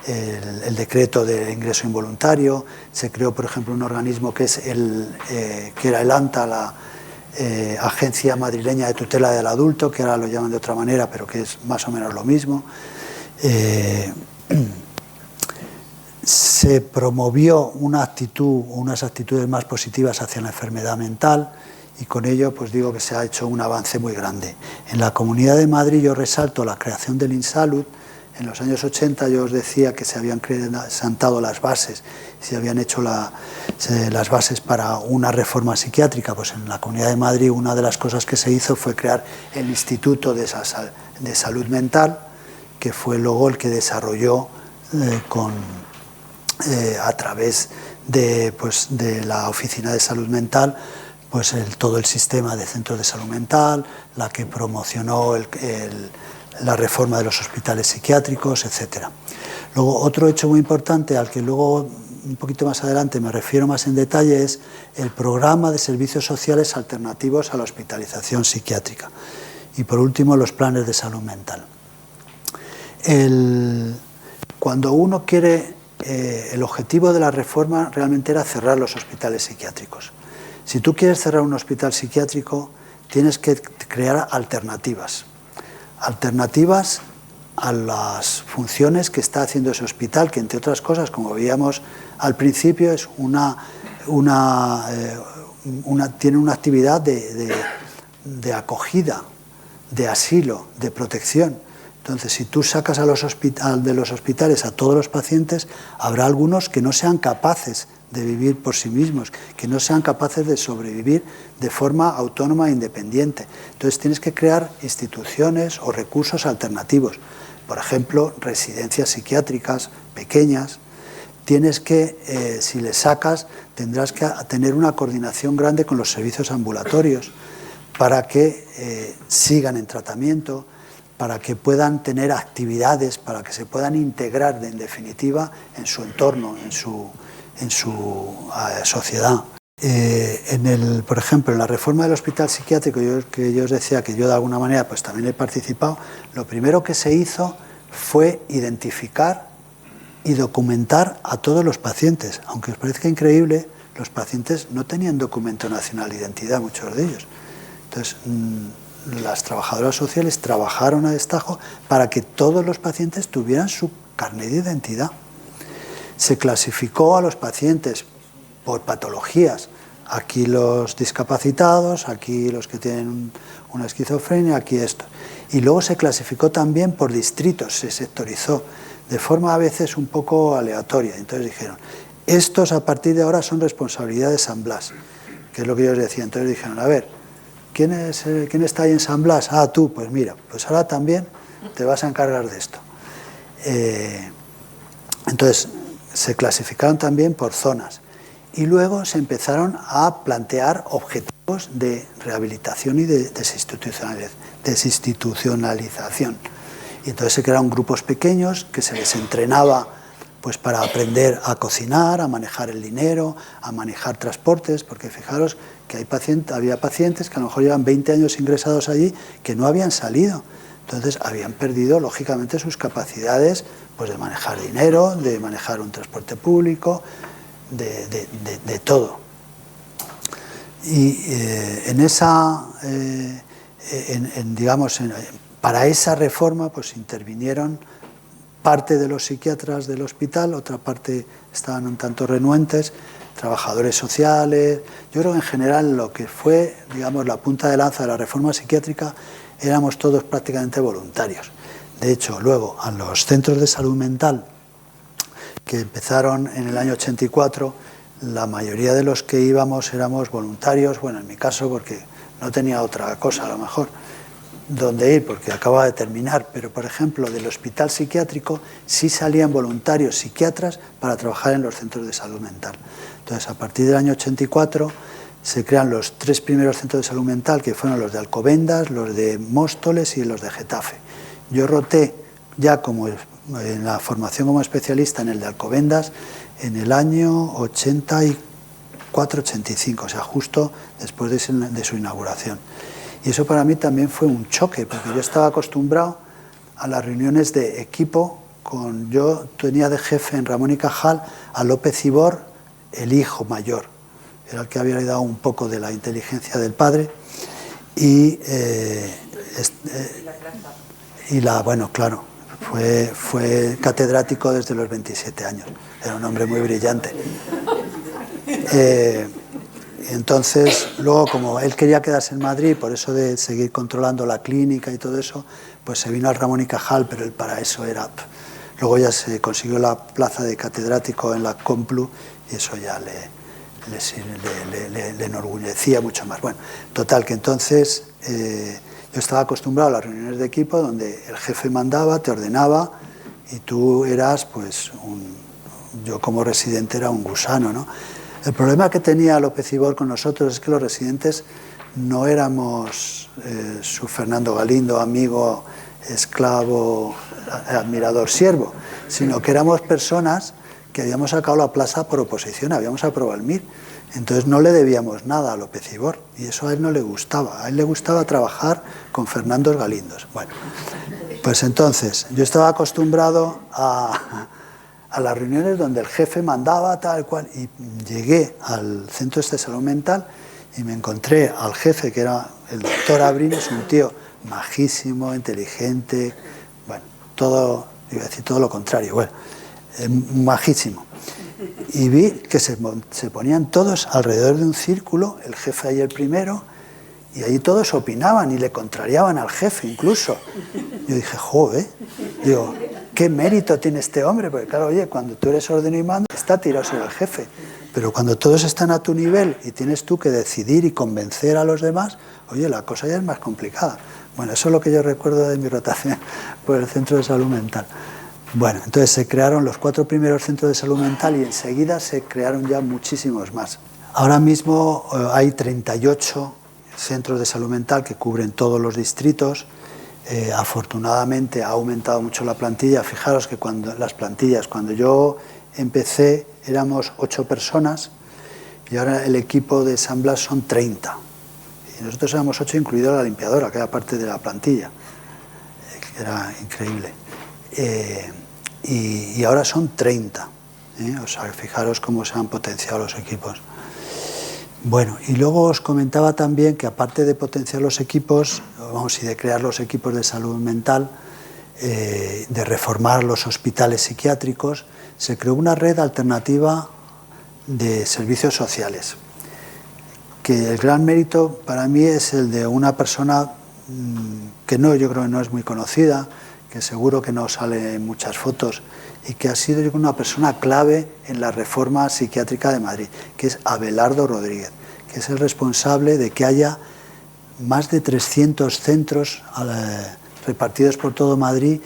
el decreto de ingreso involuntario, se creó, por ejemplo, un organismo que era el ANTA, la Agencia Madrileña de Tutela del Adulto, que ahora lo llaman de otra manera, pero que es más o menos lo mismo. Se promovió unas actitudes más positivas hacia la enfermedad mental, y con ello pues digo que se ha hecho un avance muy grande. En la Comunidad de Madrid yo resalto la creación del INSALUD. En los años 80 yo os decía que se habían sentado las bases, se habían hecho las bases para una reforma psiquiátrica. Pues en la Comunidad de Madrid una de las cosas que se hizo fue crear el Instituto de Salud Mental, que fue luego el que desarrolló a través de la Oficina de Salud Mental pues todo el sistema de centros de salud mental, la que promocionó la reforma de los hospitales psiquiátricos, etc. Luego, otro hecho muy importante al que luego, un poquito más adelante, me refiero más en detalle, es el programa de servicios sociales alternativos a la hospitalización psiquiátrica. Y por último, los planes de salud mental. Cuando uno quiere, el objetivo de la reforma realmente era cerrar los hospitales psiquiátricos. Si tú quieres cerrar un hospital psiquiátrico, tienes que crear alternativas a las funciones que está haciendo ese hospital, que entre otras cosas, como veíamos al principio, es tiene una actividad de acogida, de asilo, de protección. Entonces, si tú sacas de los hospitales a todos los pacientes, habrá algunos que no sean capaces de vivir por sí mismos, que no sean capaces de sobrevivir de forma autónoma e independiente. Entonces tienes que crear instituciones o recursos alternativos. por ejemplo, residencias psiquiátricas pequeñas, tienes que, si les sacas, tendrás que tener una coordinación grande con los servicios ambulatorios para que sigan en tratamiento, para que puedan tener actividades, para que se puedan integrar, en definitiva, en su entorno, en su sociedad. Por ejemplo, en la reforma del hospital psiquiátrico, que yo os decía que yo de alguna manera pues también he participado, lo primero que se hizo fue identificar y documentar a todos los pacientes. Aunque os parezca increíble, los pacientes no tenían documento nacional de identidad, muchos de ellos. Entonces, las trabajadoras sociales trabajaron a destajo para que todos los pacientes tuvieran su carnet de identidad. Se clasificó a los pacientes por patologías. Aquí los discapacitados, aquí los que tienen una esquizofrenia, aquí esto. Y luego se clasificó también por distritos, se sectorizó, de forma a veces un poco aleatoria. Entonces dijeron, estos a partir de ahora son responsabilidad de San Blas, que es lo que yo os decía. Entonces dijeron, a ver, ¿quién está ahí en San Blas? Ah, tú, pues mira, pues ahora también te vas a encargar de esto. Entonces, se clasificaron también por zonas y luego se empezaron a plantear objetivos de rehabilitación y de desinstitucionalización. Y entonces se crearon grupos pequeños que se les entrenaba pues para aprender a cocinar, a manejar el dinero, a manejar transportes, porque fijaros que había pacientes que a lo mejor llevan 20 años ingresados allí que no habían salido. Entonces habían perdido, lógicamente, sus capacidades pues, de manejar dinero, de manejar un transporte público, de todo. Y para esa reforma pues, intervinieron parte de los psiquiatras del hospital, otra parte estaban un tanto renuentes, trabajadores sociales. Yo creo que en general lo que fue, digamos, la punta de lanza de la reforma psiquiátrica éramos todos prácticamente voluntarios. De hecho, luego a los centros de salud mental que empezaron en el año 84, la mayoría de los que íbamos éramos voluntarios, bueno, en mi caso porque no tenía otra cosa a lo mejor donde ir porque acababa de terminar, pero por ejemplo del hospital psiquiátrico sí salían voluntarios psiquiatras para trabajar en los centros de salud mental. Entonces a partir del año 84 se crean los 3 primeros centros de salud mental que fueron los de Alcobendas, los de Móstoles y los de Getafe. Yo roté ya como en la formación como especialista en el de Alcobendas en el año 84-85, o sea yo después de su inauguración. Y eso para mí también fue un choque, porque yo estaba acostumbrado a las reuniones de equipo. Yo tenía de jefe en Ramón y Cajal a López Ibor, el hijo mayor. Era el que había heredado un poco de la inteligencia del padre. Bueno, claro, fue catedrático desde los 27 años. Era un hombre muy brillante. Entonces, luego, como él quería quedarse en Madrid, por eso de seguir controlando la clínica y todo eso, pues se vino al Ramón y Cajal, pero él para eso era... Luego ya se consiguió la plaza de catedrático en la Complu y eso ya le enorgullecía mucho más. Bueno, total, que entonces yo estaba acostumbrado a las reuniones de equipo donde el jefe mandaba, te ordenaba y tú eras, pues, yo como residente era un gusano, ¿no? El problema que tenía López Ibor con nosotros es que los residentes no éramos su Fernando Galindo, amigo, esclavo, admirador, siervo, sino que éramos personas que habíamos sacado la plaza por oposición, habíamos aprobado el MIR. Entonces no le debíamos nada a López Ibor y eso a él no le gustaba. A él le gustaba trabajar con Fernandos Galindos. Bueno, pues entonces yo estaba acostumbrado a las reuniones donde el jefe mandaba tal cual y llegué al centro de salud mental y me encontré al jefe que era el doctor Abrines, un tío majísimo, inteligente, bueno, iba a decir todo lo contrario, bueno, majísimo. Y vi que se ponían todos alrededor de un círculo, el jefe ahí el primero, y ahí todos opinaban y le contrariaban al jefe incluso. Yo dije, joder, digo, ¿qué mérito tiene este hombre? Porque claro, oye, cuando tú eres ordeno y mando, está tirado sobre el jefe. Pero cuando todos están a tu nivel y tienes tú que decidir y convencer a los demás, oye, la cosa ya es más complicada. Bueno, eso es lo que yo recuerdo de mi rotación por el Centro de Salud Mental. Bueno, entonces se crearon los 4 primeros centros de salud mental y enseguida se crearon ya muchísimos más. Ahora mismo hay 38 centros de salud mental que cubren todos los distritos. Afortunadamente ha aumentado mucho la plantilla. Fijaros que cuando yo empecé éramos 8 personas y ahora el equipo de San Blas son 30. Y nosotros éramos 8, incluido la limpiadora, que era parte de la plantilla. Era increíble. Y ahora son 30. O sea, fijaros cómo se han potenciado los equipos. Bueno, y luego os comentaba también que aparte de potenciar los equipos, y de crear los equipos de salud mental, de reformar los hospitales psiquiátricos, se creó una red alternativa de servicios sociales, que el gran mérito para mí es el de una persona que yo creo que no es muy conocida, que seguro que no sale en muchas fotos, y que ha sido yo creo una persona clave en la reforma psiquiátrica de Madrid, que es Abelardo Rodríguez, que es el responsable de que haya más de 300 centros repartidos por todo Madrid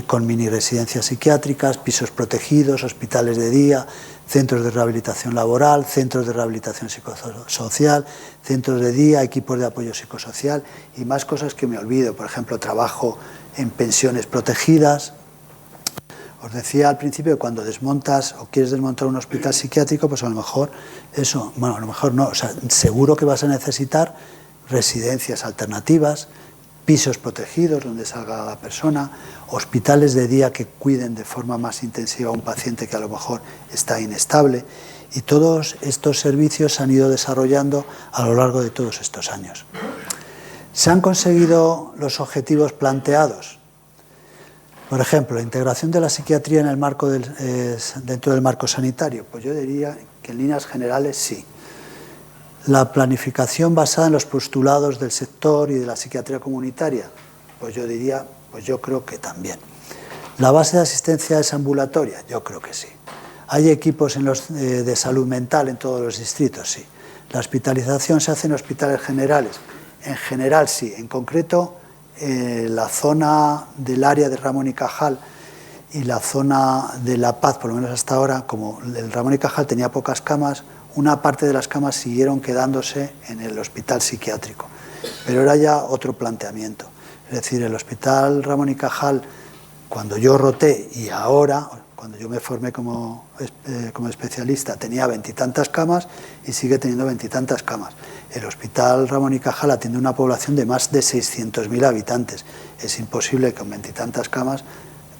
con mini residencias psiquiátricas, pisos protegidos, hospitales de día, centros de rehabilitación laboral, centros de rehabilitación psicosocial, centros de día, equipos de apoyo psicosocial y más cosas que me olvido, por ejemplo, trabajo en pensiones protegidas. Os decía al principio que cuando desmontas o quieres desmontar un hospital psiquiátrico, pues a lo mejor eso, bueno, a lo mejor no, o sea, seguro que vas a necesitar residencias alternativas, pisos protegidos donde salga la persona, hospitales de día que cuiden de forma más intensiva a un paciente que a lo mejor está inestable, y todos estos servicios se han ido desarrollando a lo largo de todos estos años. ¿Se han conseguido los objetivos planteados? Por ejemplo, la integración de la psiquiatría en el marco dentro del marco sanitario. Pues yo diría que en líneas generales sí. La planificación basada en los postulados del sector y de la psiquiatría comunitaria. Pues yo creo que también. La base de asistencia es ambulatoria. Yo creo que sí. ¿Hay equipos de salud mental en todos los distritos? Sí. La hospitalización se hace en hospitales generales. En general sí. En concreto, la zona del área de Ramón y Cajal y la zona de La Paz, por lo menos hasta ahora, como el Ramón y Cajal tenía pocas camas, una parte de las camas siguieron quedándose en el hospital psiquiátrico, pero era ya otro planteamiento. Es decir, el hospital Ramón y Cajal, cuando yo roté y ahora, cuando yo me formé como especialista, tenía 20 y tantas camas y sigue teniendo 20 y tantas camas. El hospital Ramón y Cajal atiende una población de más de 600.000 habitantes. Es imposible que con 20 y tantas camas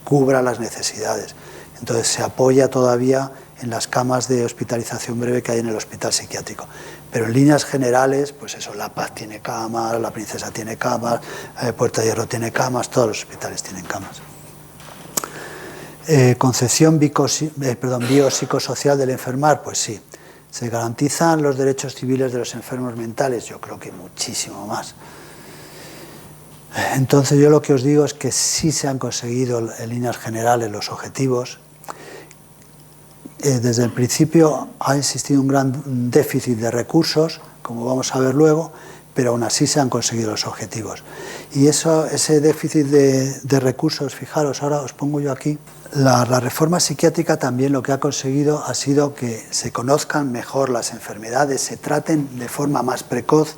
cubra las necesidades. Entonces se apoya todavía en las camas de hospitalización breve que hay en el hospital psiquiátrico. Pero en líneas generales, pues eso, La Paz tiene camas, La Princesa tiene camas, Puerta de Hierro tiene camas, todos los hospitales tienen camas. Concepción biopsicosocial del enfermar, pues sí. ¿Se garantizan los derechos civiles de los enfermos mentales? Yo creo que muchísimo más. Entonces yo lo que os digo es que sí se han conseguido en líneas generales los objetivos. Desde el principio ha existido un gran déficit de recursos, como vamos a ver luego, pero aún así se han conseguido los objetivos. Y ese déficit de recursos, fijaros, ahora os pongo yo aquí, la reforma psiquiátrica también lo que ha conseguido ha sido que se conozcan mejor las enfermedades, se traten de forma más precoz,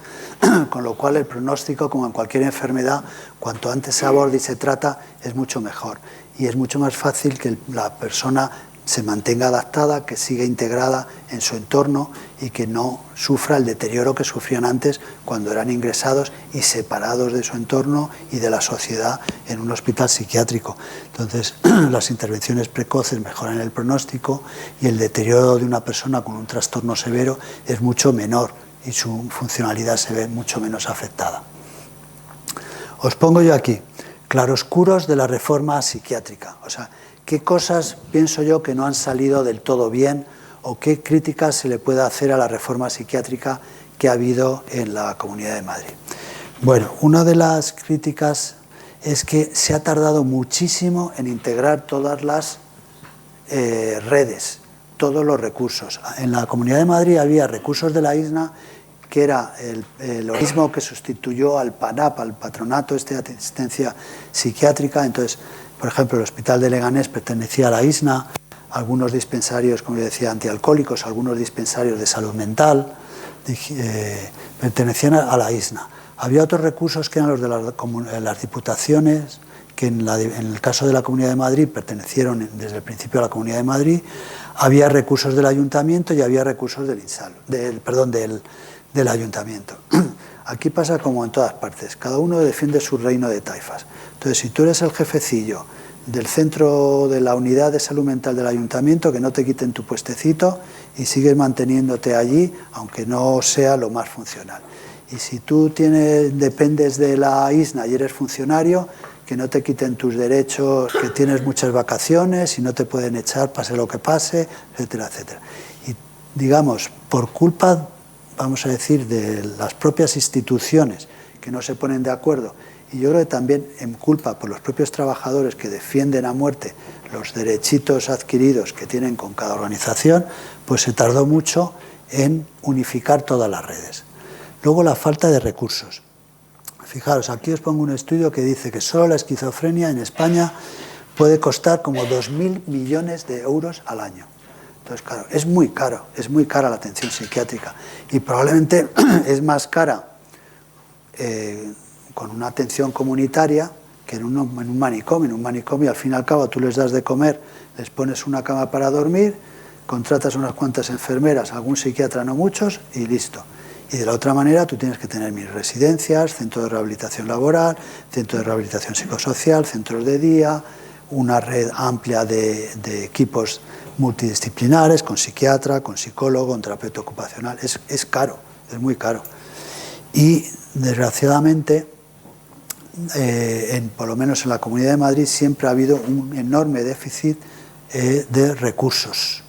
con lo cual el pronóstico, como en cualquier enfermedad, cuanto antes se aborda y se trata, es mucho mejor. Y es mucho más fácil que la persona se mantenga adaptada, que siga integrada en su entorno y que no sufra el deterioro que sufrían antes cuando eran ingresados y separados de su entorno y de la sociedad en un hospital psiquiátrico. Entonces, las intervenciones precoces mejoran el pronóstico y el deterioro de una persona con un trastorno severo es mucho menor y su funcionalidad se ve mucho menos afectada. Os pongo yo aquí, claroscuros de la reforma psiquiátrica. O sea, ¿qué cosas pienso yo que no han salido del todo bien o qué críticas se le puede hacer a la reforma psiquiátrica que ha habido en la Comunidad de Madrid? Bueno, una de las críticas es que se ha tardado muchísimo en integrar todas las redes, todos los recursos. En la Comunidad de Madrid había recursos de la ISNA que era el organismo que sustituyó al PANAP, al Patronato de Asistencia Psiquiátrica. Entonces, por ejemplo, el Hospital de Leganés pertenecía a la ISNA, algunos dispensarios, como yo decía, antialcohólicos, algunos dispensarios de salud mental, pertenecían a la ISNA. Había otros recursos que eran los de las diputaciones, que en el caso de la Comunidad de Madrid pertenecieron desde el principio a la Comunidad de Madrid. Había recursos del Ayuntamiento y había recursos del Ayuntamiento. Aquí pasa como en todas partes, cada uno defiende su reino de taifas. Entonces, si tú eres el jefecillo del centro de la unidad de salud mental del Ayuntamiento, que no te quiten tu puestecito y sigues manteniéndote allí, aunque no sea lo más funcional. Y si tú dependes de la ISNA y eres funcionario, que no te quiten tus derechos, que tienes muchas vacaciones y no te pueden echar, pase lo que pase, etcétera, etcétera. Y digamos, por culpa, vamos a decir, de las propias instituciones que no se ponen de acuerdo, y yo creo que también en culpa por los propios trabajadores que defienden a muerte los derechitos adquiridos que tienen con cada organización, pues se tardó mucho en unificar todas las redes. Luego la falta de recursos. Fijaros, aquí os pongo un estudio que dice que solo la esquizofrenia en España puede costar como 2.000 millones de euros al año. Entonces, claro, es muy cara la atención psiquiátrica y probablemente es más cara con una atención comunitaria que en un manicomio. En un manicomio, al fin y al cabo, tú les das de comer, les pones una cama para dormir, contratas unas cuantas enfermeras, algún psiquiatra, no muchos, y listo. Y de la otra manera tú tienes que tener mis residencias, centro de rehabilitación laboral, centro de rehabilitación psicosocial, centros de día, una red amplia de equipos multidisciplinares, con psiquiatra, con psicólogo, con terapeuta ocupacional. Es caro, es muy caro. Y desgraciadamente, por lo menos en la Comunidad de Madrid, siempre ha habido un enorme déficit de recursos,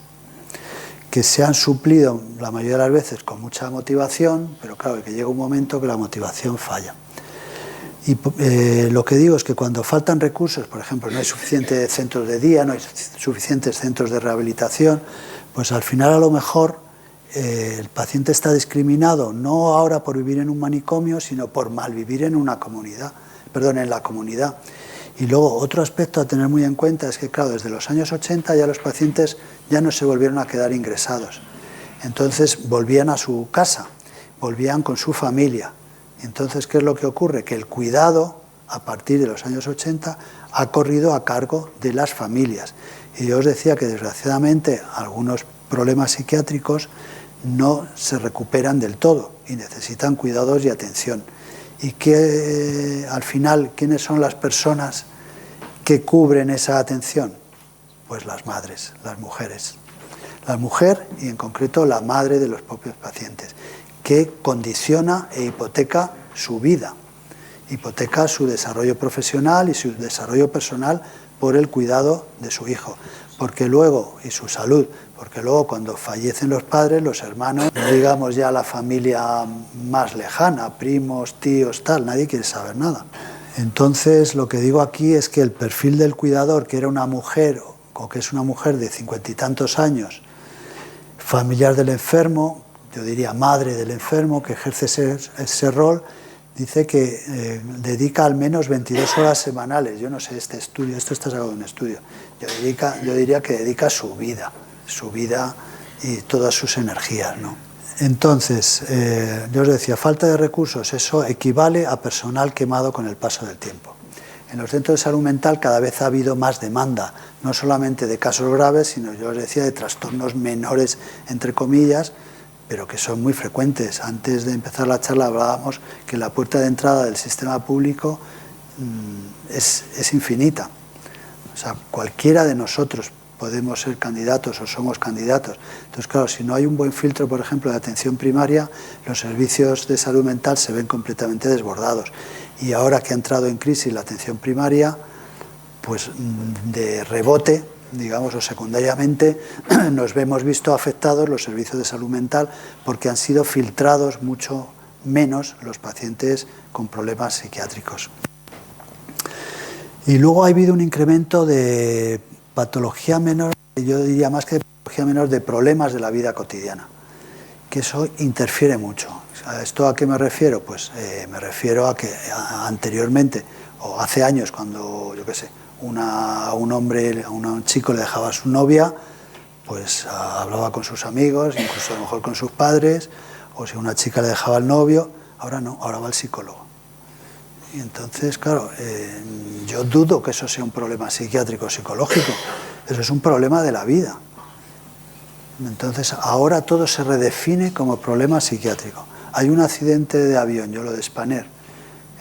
que se han suplido la mayoría de las veces con mucha motivación, pero claro, que llega un momento que la motivación falla. Y lo que digo es que cuando faltan recursos, por ejemplo, no hay suficientes centros de día, no hay suficientes centros de rehabilitación, pues al final a lo mejor el paciente está discriminado no ahora por vivir en un manicomio, sino por malvivir en la comunidad. Y luego otro aspecto a tener muy en cuenta es que, claro, desde los años 80 ya los pacientes ya no se volvieron a quedar ingresados. Entonces volvían a su casa, volvían con su familia. Entonces, ¿qué es lo que ocurre? Que el cuidado, a partir de los años 80, ha corrido a cargo de las familias. Y yo os decía que, desgraciadamente, algunos problemas psiquiátricos no se recuperan del todo y necesitan cuidados y atención. Y que al final, ¿quiénes son las personas que cubren esa atención? Pues las madres, las mujeres. La mujer y en concreto la madre de los propios pacientes, que condiciona e hipoteca su vida, hipoteca su desarrollo profesional y su desarrollo personal por el cuidado de su hijo, porque luego, y su salud, porque luego cuando fallecen los padres, los hermanos, no digamos ya la familia más lejana, primos, tíos, tal, nadie quiere saber nada. Entonces, lo que digo aquí es que el perfil del cuidador, que era una mujer, o que es una mujer de 50 y tantos años, familiar del enfermo, yo diría madre del enfermo, que ejerce ese rol, dice que dedica al menos 22 horas semanales. Yo no sé este estudio, esto está sacado de un estudio. Yo diría que dedica su vida y todas sus energías, ¿no? Entonces, yo os decía, falta de recursos, eso equivale a personal quemado con el paso del tiempo. En los centros de salud mental cada vez ha habido más demanda, no solamente de casos graves, sino, yo os decía, de trastornos menores, entre comillas, pero que son muy frecuentes. Antes de empezar la charla hablábamos que la puerta de entrada del sistema público es infinita. O sea, cualquiera de nosotros podemos ser candidatos o somos candidatos. Entonces, claro, si no hay un buen filtro, por ejemplo, de atención primaria, los servicios de salud mental se ven completamente desbordados. Y ahora que ha entrado en crisis la atención primaria, pues de rebote, digamos, o secundariamente, nos vemos visto afectados los servicios de salud mental porque han sido filtrados mucho menos los pacientes con problemas psiquiátricos. Y luego ha habido un incremento de patología menor, yo diría más que de patología menor, de problemas de la vida cotidiana, que eso interfiere mucho. ¿A esto a qué me refiero? Pues me refiero a que anteriormente, o hace años, cuando, yo qué sé, a un chico le dejaba a su novia, pues hablaba con sus amigos, incluso a lo mejor con sus padres, o si una chica le dejaba al novio, ahora no, ahora va al psicólogo. Y entonces, claro, yo dudo que eso sea un problema psiquiátrico o psicológico, eso es un problema de la vida. Entonces, ahora todo se redefine como problema psiquiátrico. Hay un accidente de avión, yo lo de Spanair,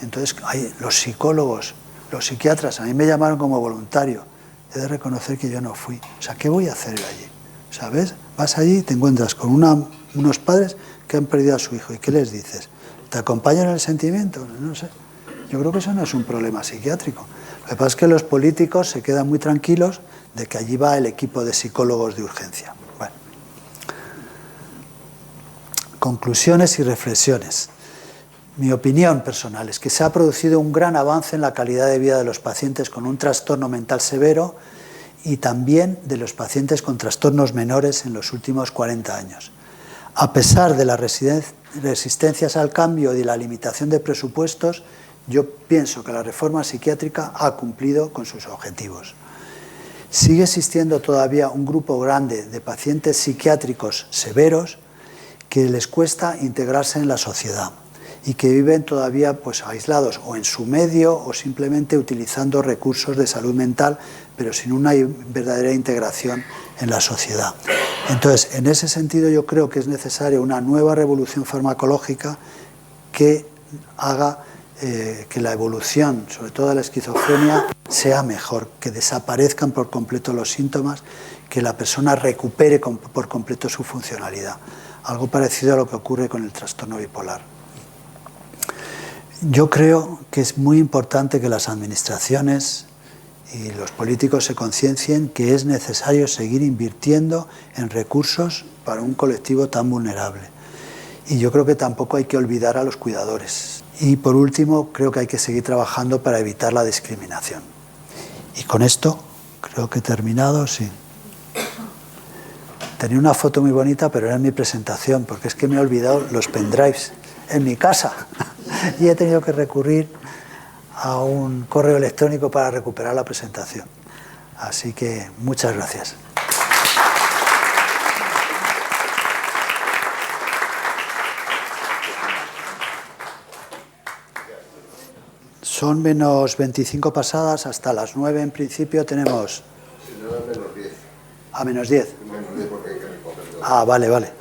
entonces los psicólogos, los psiquiatras, a mí me llamaron como voluntario, he de reconocer que yo no fui. O sea, ¿qué voy a hacer allí? ¿Sabes? Vas allí y te encuentras con unos padres que han perdido a su hijo, ¿y qué les dices? ¿Te acompañan en el sentimiento? No sé. Yo creo que eso no es un problema psiquiátrico. Lo que pasa es que los políticos se quedan muy tranquilos de que allí va el equipo de psicólogos de urgencia. Bueno. Conclusiones y reflexiones. Mi opinión personal es que se ha producido un gran avance en la calidad de vida de los pacientes con un trastorno mental severo y también de los pacientes con trastornos menores en los últimos 40 años. A pesar de las resistencias al cambio y la limitación de presupuestos, yo pienso que la reforma psiquiátrica ha cumplido con sus objetivos. Sigue existiendo todavía un grupo grande de pacientes psiquiátricos severos que les cuesta integrarse en la sociedad y que viven todavía pues, aislados o en su medio o simplemente utilizando recursos de salud mental, pero sin una verdadera integración en la sociedad. Entonces, en ese sentido yo creo que es necesaria una nueva revolución farmacológica que haga que la evolución, sobre todo de la esquizofrenia, sea mejor, que desaparezcan por completo los síntomas, que la persona recupere por completo su funcionalidad. Algo parecido a lo que ocurre con el trastorno bipolar. Yo creo que es muy importante que las administraciones y los políticos se conciencien que es necesario seguir invirtiendo en recursos para un colectivo tan vulnerable. Y yo creo que tampoco hay que olvidar a los cuidadores. Y por último, creo que hay que seguir trabajando para evitar la discriminación. Y con esto creo que he terminado, sí. Tenía una foto muy bonita, pero era en mi presentación, porque es que me he olvidado los pendrives en mi casa y he tenido que recurrir a un correo electrónico para recuperar la presentación. Así que muchas gracias. Son menos 25 pasadas, hasta las 9 en principio tenemos... menos 10. A menos 10. Menos 10 porque hay que recoger. Ah, vale, vale.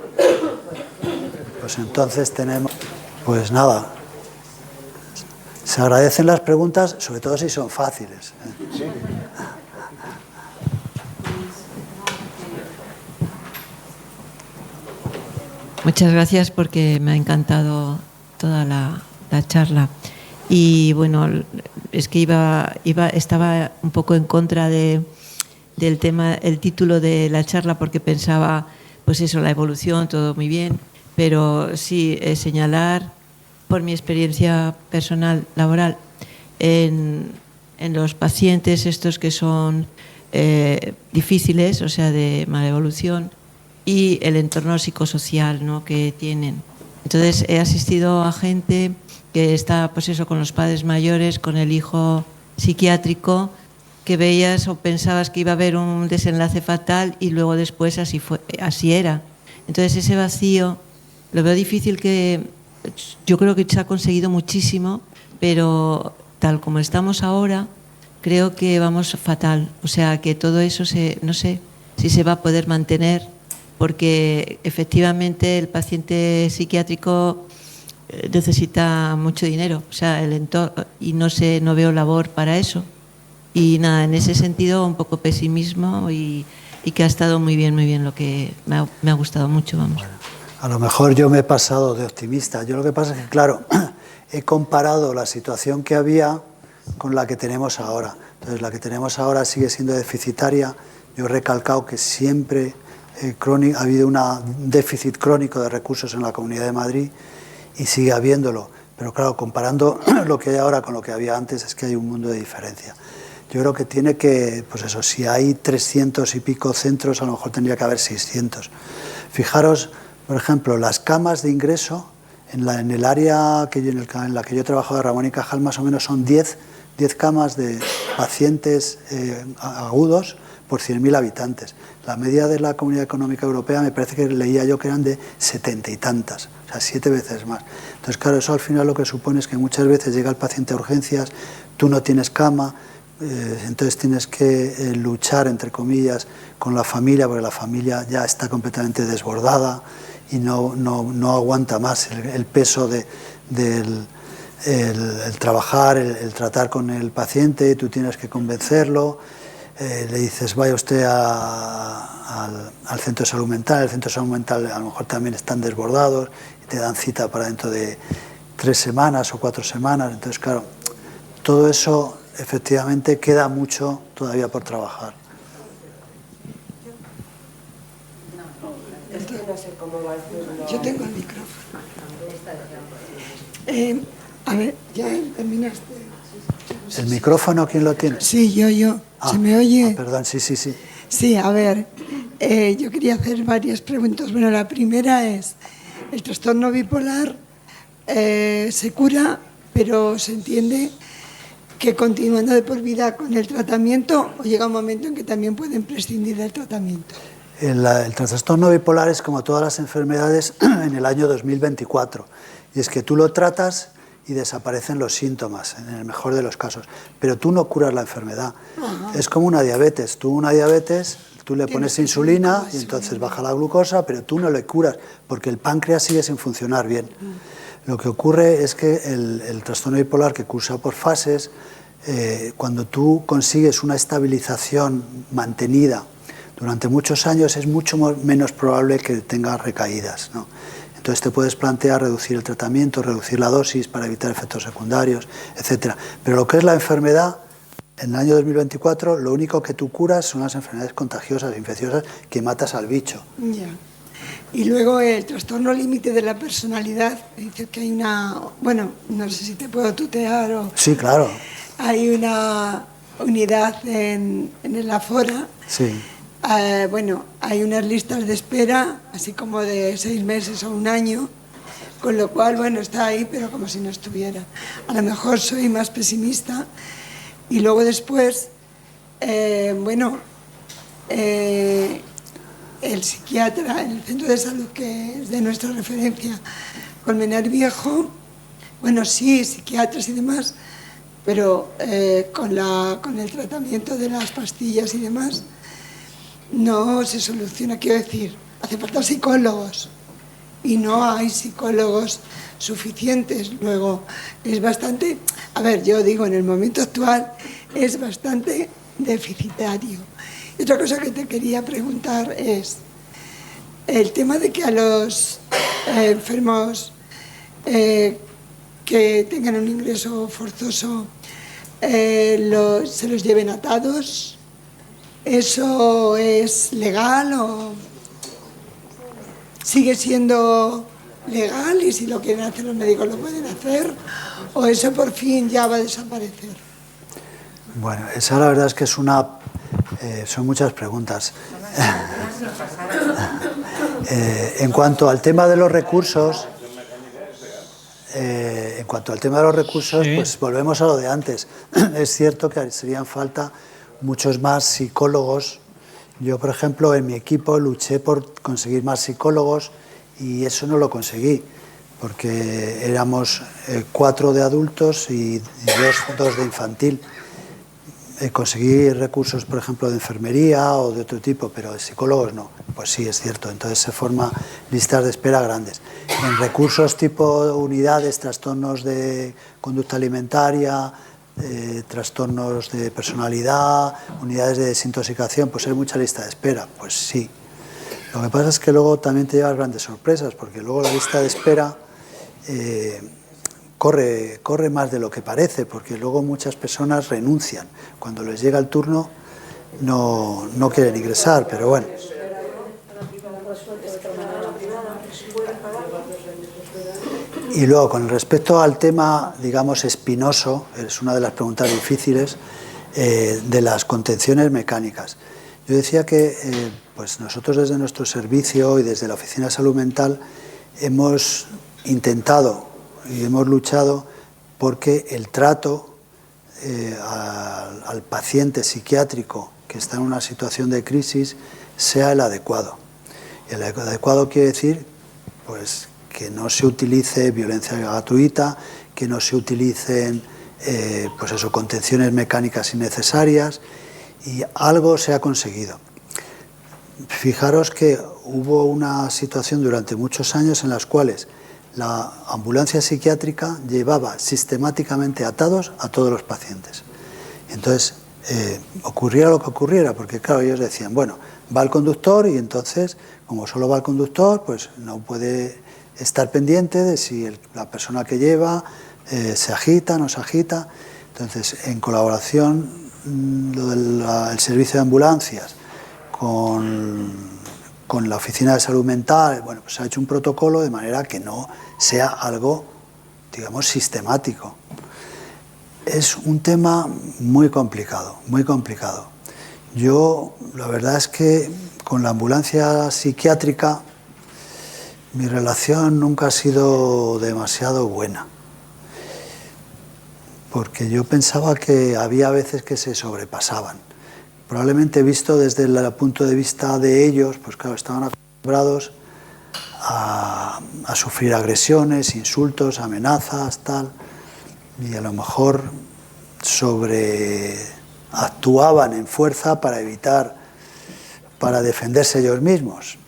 Pues entonces tenemos... Pues nada. Se agradecen las preguntas, sobre todo si son fáciles. Sí. Muchas gracias porque me ha encantado toda la charla. Y bueno, es que estaba un poco en contra del tema, el título de la charla, porque pensaba, pues eso, la evolución, todo muy bien, pero sí señalar por mi experiencia personal laboral en los pacientes estos que son difíciles, o sea, de mala evolución, y el entorno psicosocial, ¿no?, que tienen. Entonces he asistido a gente que está, pues eso, con los padres mayores, con el hijo psiquiátrico, que veías o pensabas que iba a haber un desenlace fatal y luego después así era. Entonces ese vacío lo veo difícil, que yo creo que se ha conseguido muchísimo, pero tal como estamos ahora, creo que vamos fatal. O sea, que todo eso no sé si se va a poder mantener, porque efectivamente el paciente psiquiátrico necesita mucho dinero, o sea, el entorno, y no veo labor para eso. Y nada, en ese sentido un poco pesimismo, y que ha estado muy bien lo que me ha gustado mucho, vamos. Bueno, a lo mejor yo me he pasado de optimista. Yo lo que pasa es que, claro, he comparado la situación que había con la que tenemos ahora. Entonces, la que tenemos ahora sigue siendo deficitaria. Yo he recalcado que siempre ha habido un déficit crónico de recursos en la Comunidad de Madrid, y sigue habiéndolo, pero claro, comparando lo que hay ahora con lo que había antes, es que hay un mundo de diferencia. Yo creo que tiene que, pues eso, si hay 300 y pico centros, a lo mejor tendría que haber 600. Fijaros, por ejemplo, las camas de ingreso En el área en la que yo he trabajado de Ramón y Cajal, más o menos son 10 camas de pacientes agudos por 100.000 habitantes. La media de la Comunidad Económica Europea me parece que leía yo que eran de 70 y tantas, o sea, 7 veces más. Entonces, claro, eso al final lo que supone es que muchas veces llega el paciente a urgencias, tú no tienes cama, entonces tienes que luchar, entre comillas, con la familia, porque la familia ya está completamente desbordada y no aguanta más el peso del trabajar, el tratar con el paciente, tú tienes que convencerlo, le dices vaya usted al centro de salud mental, el centro de salud mental a lo mejor también están desbordados y te dan cita para dentro de 3 semanas o 4 semanas, entonces claro, todo eso efectivamente queda mucho todavía por trabajar. Es que no sé cómo va el turno. Yo tengo el micrófono. A ver, ya terminaste. ¿El micrófono quién lo tiene? Sí, yo. ¿Se me oye? Perdón, sí. Sí, a ver, yo quería hacer varias preguntas. Bueno, la primera es, ¿el trastorno bipolar se cura, pero se entiende que continuando de por vida con el tratamiento o llega un momento en que también pueden prescindir del tratamiento? El trastorno bipolar es como todas las enfermedades en el año 2024 y es que tú lo tratas y desaparecen los síntomas, en el mejor de los casos, pero tú no curas la enfermedad. Ajá. Es como una diabetes, tú le pones insulina y entonces baja la glucosa, pero tú no le curas porque el páncreas sigue sin funcionar bien. Lo que ocurre es que el trastorno bipolar, que cursa por fases, cuando tú consigues una estabilización mantenida durante muchos años, es mucho menos probable que tengas recaídas, ¿no? Entonces te puedes plantear reducir el tratamiento, reducir la dosis para evitar efectos secundarios, etc. Pero lo que es la enfermedad, en el año 2024, lo único que tú curas son las enfermedades contagiosas, infecciosas, que matas al bicho. Ya. Y luego el trastorno límite de la personalidad, dice que hay una... Bueno, no sé si te puedo tutear o... Sí, claro. Hay una unidad en el Afora. Sí. Bueno, hay unas listas de espera, así como de 6 meses o 1 año, con lo cual, bueno, está ahí, pero como si no estuviera. A lo mejor soy más pesimista. Y luego después, el psiquiatra en el centro de salud, que es de nuestra referencia, Colmenar Viejo, bueno, sí, psiquiatras y demás, pero con el tratamiento de las pastillas y demás, no se soluciona. Quiero decir, hace falta psicólogos y no hay psicólogos suficientes. Luego, es bastante, a ver, yo digo, en el momento actual es bastante deficitario. Y otra cosa que te quería preguntar es el tema de que a los enfermos que tengan un ingreso forzoso se los lleven atados. ¿Eso es legal o sigue siendo legal y si lo quieren hacer los médicos lo pueden hacer? ¿O eso por fin ya va a desaparecer? Bueno, esa la verdad es que son muchas preguntas. En cuanto al tema de los recursos, pues volvemos a lo de antes. Es cierto que serían falta muchos más psicólogos. Yo, por ejemplo, en mi equipo luché por conseguir más psicólogos y eso no lo conseguí, porque éramos 4 de adultos y 2 de infantil. Conseguí recursos, por ejemplo, de enfermería o de otro tipo, pero de psicólogos no. Pues sí, es cierto. Entonces se forman listas de espera grandes. En recursos tipo unidades, trastornos de conducta alimentaria, trastornos de personalidad, unidades de desintoxicación, pues hay mucha lista de espera. Pues sí. Lo que pasa es que luego también te llevas grandes sorpresas, porque luego la lista de espera corre más de lo que parece, porque luego muchas personas renuncian. Cuando les llega el turno no quieren ingresar, pero bueno. Y luego, con respecto al tema, digamos, espinoso, es una de las preguntas difíciles, de las contenciones mecánicas. Yo decía que pues nosotros desde nuestro servicio y desde la Oficina de Salud Mental hemos intentado y hemos luchado porque el trato al paciente psiquiátrico que está en una situación de crisis sea el adecuado. Y el adecuado quiere decir pues, que no se utilice violencia gratuita, que no se utilicen pues eso, contenciones mecánicas innecesarias, y algo se ha conseguido. Fijaros que hubo una situación durante muchos años en las cuales la ambulancia psiquiátrica llevaba sistemáticamente atados a todos los pacientes. Entonces, ocurriera lo que ocurriera, porque claro, ellos decían, bueno, va el conductor y entonces, como solo va el conductor, pues no puede estar pendiente de si la persona que lleva se agita, no se agita. Entonces, en colaboración el servicio de ambulancias con la Oficina de Salud Mental, bueno, pues se ha hecho un protocolo de manera que no sea algo, digamos, sistemático. Es un tema muy complicado, muy complicado. Yo, la verdad es que con la ambulancia psiquiátrica mi relación nunca ha sido demasiado buena, porque yo pensaba que había veces que se sobrepasaban. Probablemente visto desde el punto de vista de ellos, pues claro, estaban acostumbrados a sufrir agresiones, insultos, amenazas, tal, y a lo mejor actuaban en fuerza para defenderse ellos mismos.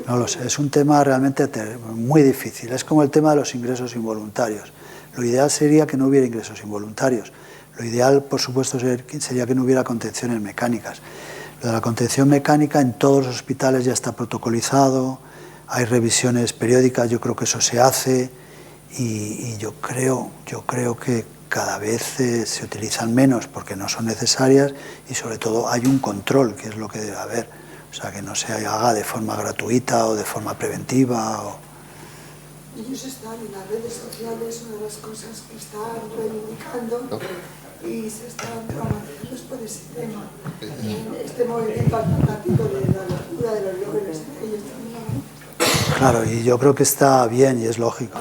No lo sé, es un tema realmente muy difícil. Es como el tema de los ingresos involuntarios. Lo ideal sería que no hubiera ingresos involuntarios. Lo ideal, por supuesto, sería que no hubiera contenciones mecánicas. Lo de la contención mecánica en todos los hospitales ya está protocolizado, hay revisiones periódicas, yo creo que eso se hace, y yo creo que cada vez se utilizan menos porque no son necesarias, y sobre todo hay un control, que es lo que debe haber. O sea, que no se haga de forma gratuita o de forma preventiva. Ellos están en las redes sociales, una de las cosas que están reivindicando y se están promocionando por ese tema. Este movimiento alternativo de la lectura de los logros de ellos también. Claro, y yo creo que está bien y es lógico.